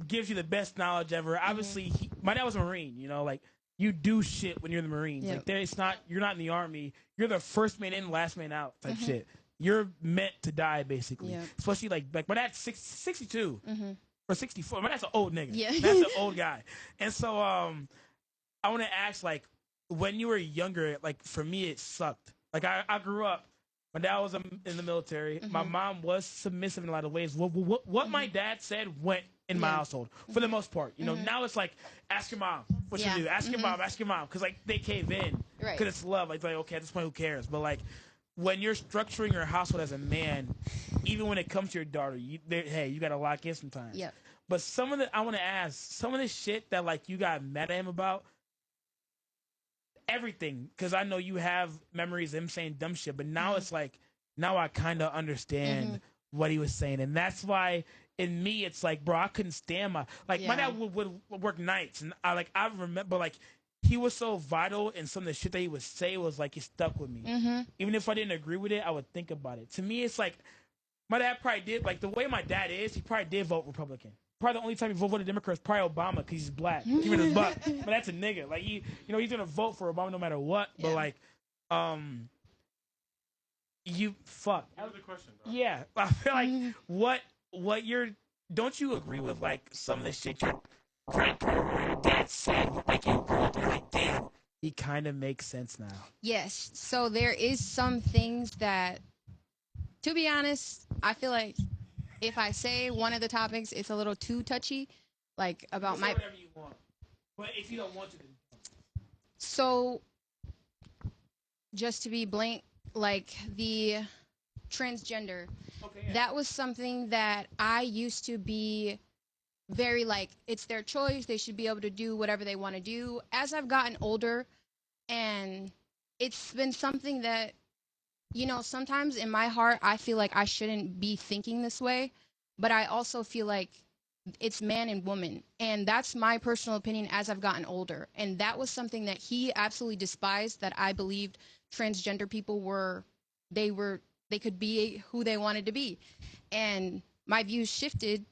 gives you the best knowledge ever. Obviously, my dad was a Marine, you know, like you do shit when you're in the Marines. Yep. Like you're not in the Army. You're the first man in, last man out type shit. You're meant to die basically. Yep. Especially like my dad's 62 or 64. My dad's an old nigga. Yeah. That's an old guy. And so I want to ask, like, when you were younger, like for me it sucked. Like I grew up. My dad was in the military. My mom was submissive in a lot of ways. What my dad said went in my household for the most part. You know, now it's like, ask your mom what you do. Ask your mom. Because like they cave in. Right. Because it's love. Like, okay, at this point, who cares? But like, when you're structuring your household as a man, even when it comes to your daughter, hey, you gotta lock in sometimes. Yep. But I want to ask some of the shit that like you got mad at him about. Everything, because I know you have memories of him saying dumb shit, but now it's like, now I kind of understand what he was saying, and that's why in me it's like, bro, I couldn't stand my dad would work nights, and I remember like he was so vital, and some of the shit that he would say was like it stuck with me. Even if I didn't agree with it, I would think about it. To me, it's like my dad probably did, like the way my dad is, he probably did vote Republican. Probably the only time he voted Democrat is probably Obama because he's black. Give it his butt. But that's a nigga. Like he's gonna vote for Obama no matter what. Yeah. But like, you fuck. That was the question, bro. Yeah, I feel like what you're. Don't you agree with like some of the shit your grandpa or dad said? Like you grew up, you're like, damn, he kind of makes sense now. Yes. So there is some things that, to be honest, I feel like if I say one of the topics, it's a little too touchy, like about my. Whatever you want, but if you don't want to, then don't. So, just to be blank, like the transgender, that was something that I used to be very like, it's their choice. They should be able to do whatever they want to do. As I've gotten older, and it's been something that, sometimes in my heart, I feel like I shouldn't be thinking this way, but I also feel like it's man and woman. And that's my personal opinion as I've gotten older. And that was something that he absolutely despised, that I believed transgender people they could be who they wanted to be. And my views shifted.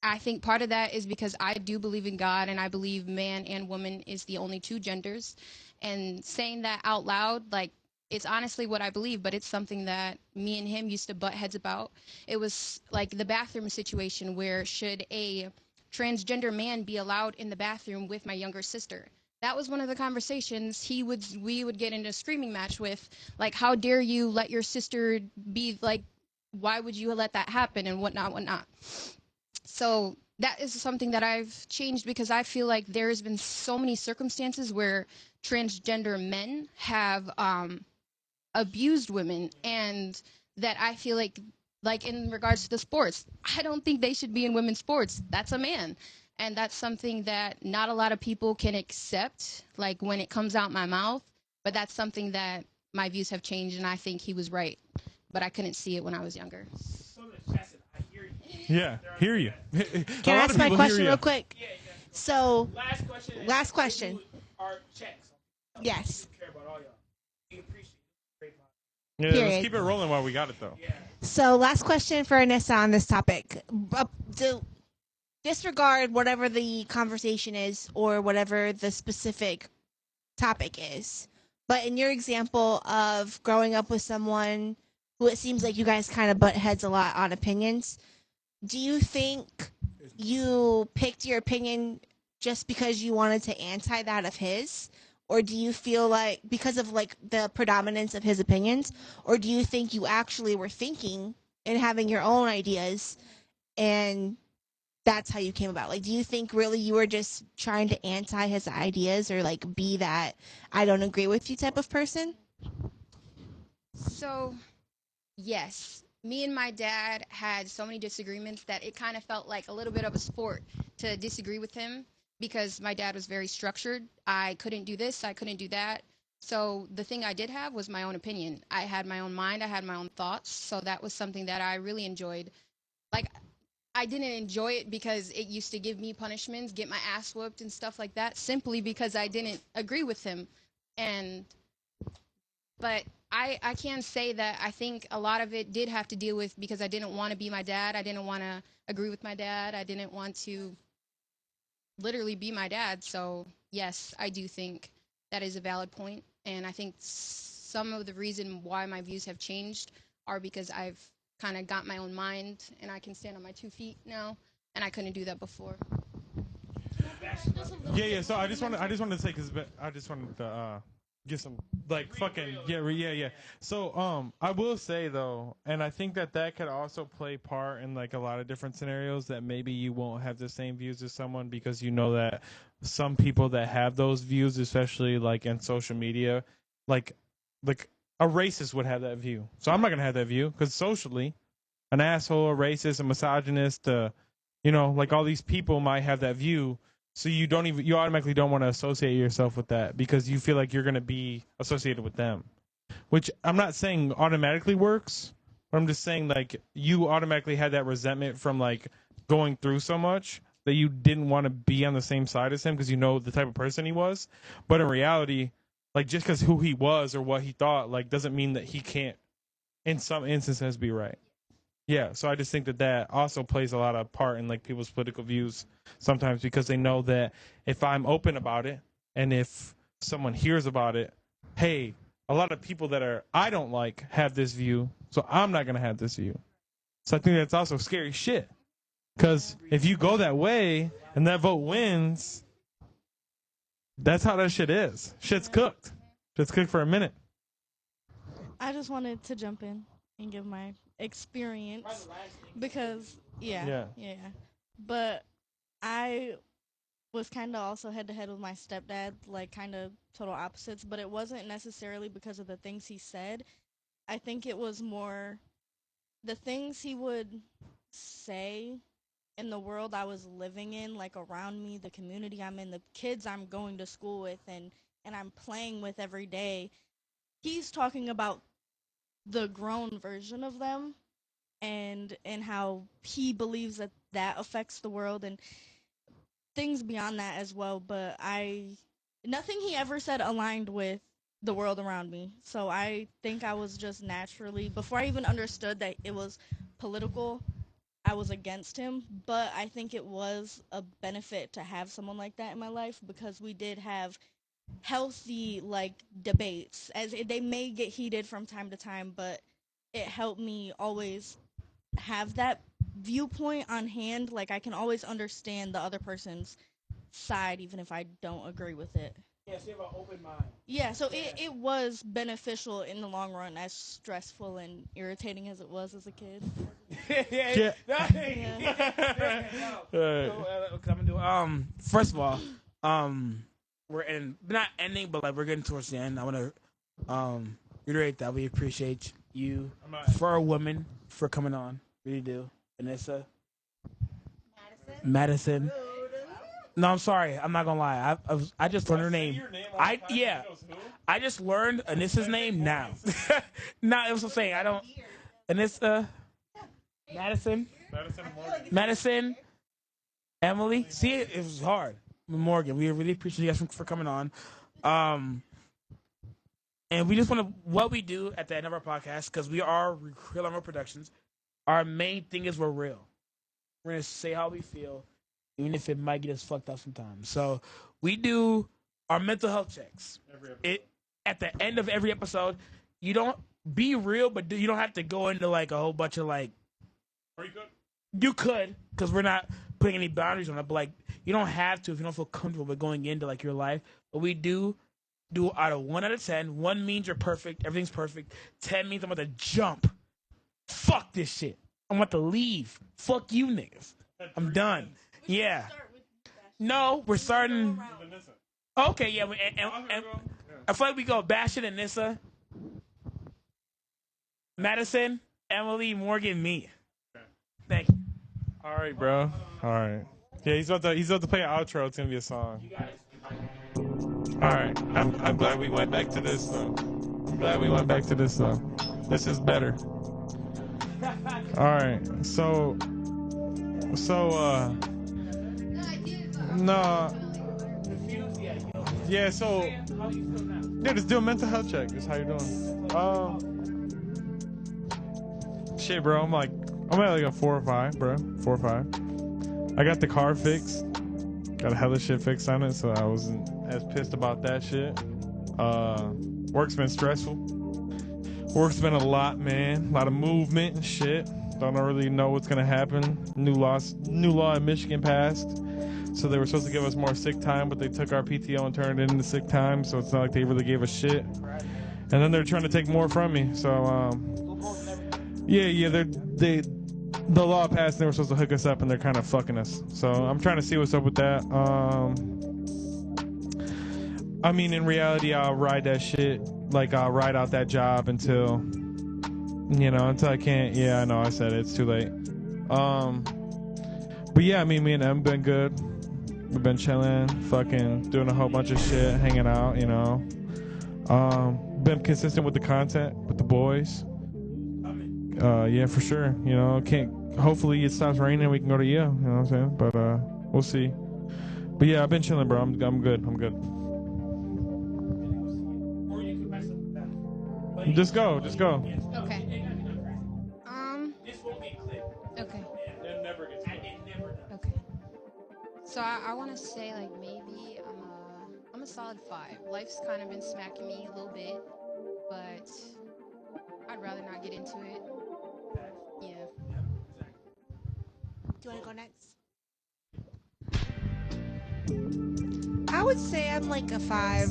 I think part of that is because I do believe in God, and I believe man and woman is the only two genders. And saying that out loud, like, it's honestly what I believe, but it's something that me and him used to butt heads about. It was like the bathroom situation where should a transgender man be allowed in the bathroom with my younger sister? That was one of the conversations we would get into a screaming match with, like, how dare you let your sister be, like, why would you let that happen, and whatnot. So that is something that I've changed, because I feel like there has been so many circumstances where transgender men have abused women, and that I feel like in regards to the sports, I don't think they should be in women's sports. That's a man. And that's something that not a lot of people can accept, like when it comes out my mouth. But that's something that my views have changed, and I think he was right. But I couldn't see it when I was younger. Yeah, hear you. Can I ask my question real quick? Yeah. So, last question. Our checks. Yes. Care about all y'all. We appreciate it. Yeah, Period. let's keep it rolling while we got it, though. Yeah. So, last question for Anissa on this topic. Disregard whatever the conversation is or whatever the specific topic is. But in your example of growing up with someone who it seems like you guys kind of butt heads a lot on opinions, do you think you picked your opinion just because you wanted to anti that of his? Or do you feel like because of like the predominance of his opinions? Or do you think you actually were thinking and having your own ideas and that's how you came about? Like, do you think really you were just trying to anti his ideas or like be that I don't agree with you type of person? So, yes. Me and my dad had so many disagreements that it kind of felt like a little bit of a sport to disagree with him, because my dad was very structured. I couldn't do this, I couldn't do that. So the thing I did have was my own opinion. I had my own mind, I had my own thoughts. So that was something that I really enjoyed. Like, I didn't enjoy it because it used to give me punishments, get my ass whooped and stuff like that, simply because I didn't agree with him. But I can say that I think a lot of it did have to deal with because I didn't want to be my dad. I didn't want to agree with my dad. I didn't want to literally be my dad. So, yes, I do think that is a valid point. And I think some of the reason why my views have changed are because I've kind of got my own mind and I can stand on my 2 feet now. And I couldn't do that before. Yeah. So I just wanted to say, because I just wanted to get some like fucking yeah. So I will say though, and I think that could also play part in like a lot of different scenarios, that maybe you won't have the same views as someone because you know that some people that have those views, especially like in social media, like a racist would have that view. So I'm not gonna have that view because socially, an asshole, a racist, a misogynist, like all these people might have that view. So you automatically don't want to associate yourself with that because you feel like you're gonna be associated with them. Which I'm not saying automatically works, but I'm just saying like you automatically had that resentment from like going through so much that you didn't want to be on the same side as him because you know the type of person he was. But in reality, like just because who he was or what he thought, like doesn't mean that he can't, in some instances, be right. Yeah, so I just think that also plays a lot of part in like people's political views sometimes because they know that if I'm open about it and if someone hears about it, hey, a lot of people that I don't like have this view, so I'm not gonna have this view. So I think that's also scary shit. Because if you go that way and that vote wins, that's how that shit is. Shit's cooked. Shit's cooked for a minute. I just wanted to jump in and give my experience because yeah. But I was kind of also head to head with my stepdad, like kind of total opposites, but it wasn't necessarily because of the things he said. I think it was more the things he would say in the world I was living in, like around me, the community I'm in, the kids I'm going to school with and I'm playing with every day. He's talking about the grown version of them and how he believes that affects the world and things beyond that as well, but nothing he ever said aligned with the world around me. So I think I was just naturally, before I even understood that it was political, I was against him, but I think it was a benefit to have someone like that in my life because we did have healthy like debates as they may get heated from time to time, but it helped me always have that viewpoint on hand. Like I can always understand the other person's side even if I don't agree with it. Yeah, so you have an open mind. Yeah, so it was beneficial in the long run, as stressful and irritating as it was as a kid. Yeah. First of all, we're not ending, but like we're getting towards the end. I want to reiterate that we appreciate you for a woman for coming on. Really do, Anissa. Madison. No, I'm sorry. I'm not gonna lie. I just learned her name. I just learned Anissa's name now. No, it was what I'm saying. I don't. Anissa, Madison, Emily. See, it was hard. Morgan, we really appreciate you guys for coming on. And we just want to what we do at the end of our podcast because we are Real Emerald Productions. Our main thing is we're real. We're gonna say how we feel, even if it might get us fucked up sometimes. So we do our mental health checks. At the end of every episode, you don't be real, but you don't have to go into like a whole bunch of like. Or you could, because we're not putting any boundaries on it. But like, you don't have to if you don't feel comfortable with going into like your life. But we do out of 1 out of 10. 1 means you're perfect, everything's perfect. 10 means I'm about to jump. Fuck this shit. I'm about to leave. Fuck you niggas. I'm done. Yeah. No, we're starting. Okay, yeah. And I feel like we go Bastion and Nissa, Madison, Emily, Morgan, me. Thank you. All right, bro. All right. Yeah, he's about to play an outro. It's gonna be a song. All right. I'm glad we went back to this though. This is better. All right. So no. Yeah. So yeah, just do a mental health check. Just how you doing? Shit, bro. I'm at like a 4 or 5, bro. 4 or 5. I got the car fixed. Got a hella shit fixed on it, so I wasn't as pissed about that shit. Work's been stressful. Work's been a lot, man. A lot of movement and shit. Don't really know what's gonna happen. New law in Michigan passed. So they were supposed to give us more sick time, but they took our PTO and turned it into sick time, so it's not like they really gave us shit. And then they're trying to take more from me. So the law passed and they were supposed to hook us up and they're kind of fucking us. So I'm trying to see what's up with that. I mean, in reality, I'll ride that shit like I'll ride out that job until until I can't. Yeah, I know I said it, it's too late. But yeah, I mean, me and Em been good. We've been chilling, fucking doing a whole bunch of shit, hanging out, been consistent with the content with the boys. Yeah, for sure. Hopefully it stops raining and we can go to Yale, you know what I'm saying? But we'll see. But yeah, I've been chilling, bro. I'm good. Just go. Okay. Okay. Okay. So I want to say like maybe I'm a solid 5. Life's kind of been smacking me a little bit, but I'd rather not get into it. Yeah. Do you want to go next? I would say I'm like a 5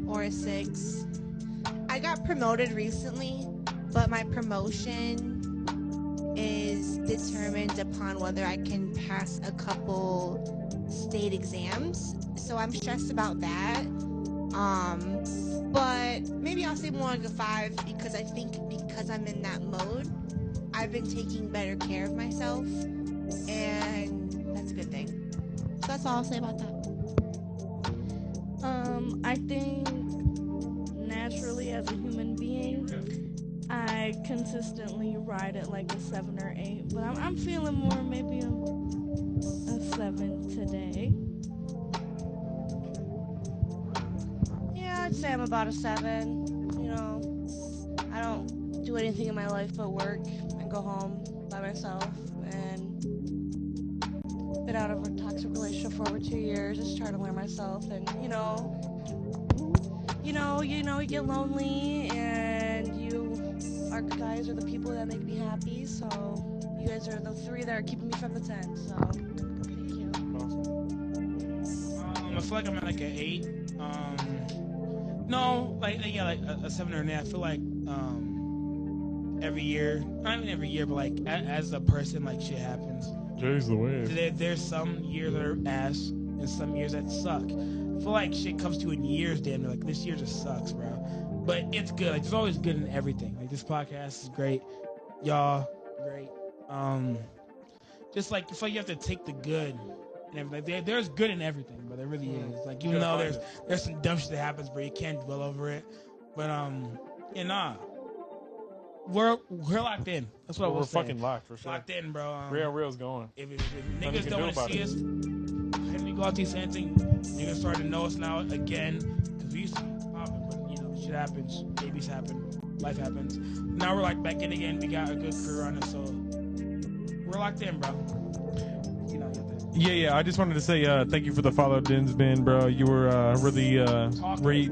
or a 6. I got promoted recently, but my promotion is determined upon whether I can pass a couple state exams. So I'm stressed about that. But maybe I'll say more like a 5 because I think because I'm in that mode, I've been taking better care of myself, and that's a good thing. So that's all I'll say about that. I think naturally as a human being, I consistently ride at like a 7 or 8, but I'm feeling more maybe a 7 today. Yeah, I'd say I'm about a 7. I don't do anything in my life but work and go home by myself, and been out of a toxic relationship for over 2 years, just trying to learn myself, and you get lonely, and our guys are the people that make me happy, so you guys are the 3 that are keeping me from the 10, so thank you. I feel like I'm at like an 8. No, like a 7 or an 8. I feel like every year, not even every year, but like as a person, like shit happens. Jay's the wave. There's some years that are ass and some years that suck. I feel like shit comes to in years, damn near. Like this year just sucks, bro. But it's good. Like there's always good in everything. Like this podcast is great. Y'all, great. Just like I feel like you have to take the good and everything. There's good in everything, but there really is. Like even though there's some dumb shit that happens, but you can't dwell over it. But we're locked in. That's what we're say. fucking locked for sure. Locked in, bro. Real's going. If niggas don't want to see us, if we go out to anything, niggas starting to know us now again. Because we used to be popping, but shit happens. Babies happen. Life happens. Now we're like back in again. We got a good career on us, so we're locked in, bro. Yeah. I just wanted to say thank you for the follow, Dinsbin, bro. You were really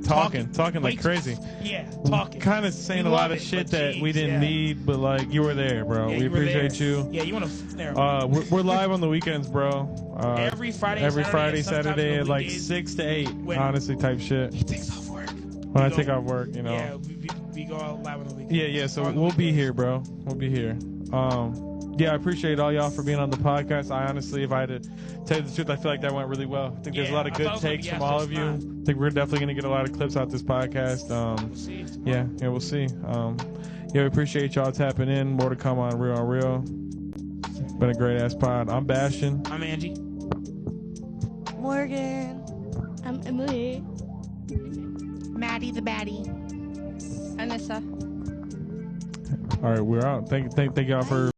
talking like crazy. Yeah, talking. Kind of saying a lot of shit that we didn't need, but like you were there, bro. We appreciate you. Yeah, you want to there. We're live on the weekends, bro. Every Friday, Saturday at like 6 to 8. Honestly, type shit. He takes off work. When I take off work, Yeah, we go out live on the weekends. Yeah. So we'll be here, bro. We'll be here. Yeah, I appreciate all y'all for being on the podcast. I honestly, if I had to tell you the truth, I feel like that went really well. I think there's a lot of good takes from all of you. I think we're definitely going to get a lot of clips out this podcast. We'll see. We appreciate y'all tapping in. More to come on Real on Real. Been a great ass pod. I'm Bastion. I'm Angie. Morgan. I'm Emily. Maddie the baddie. Anissa. All right, we're out. Thank y'all for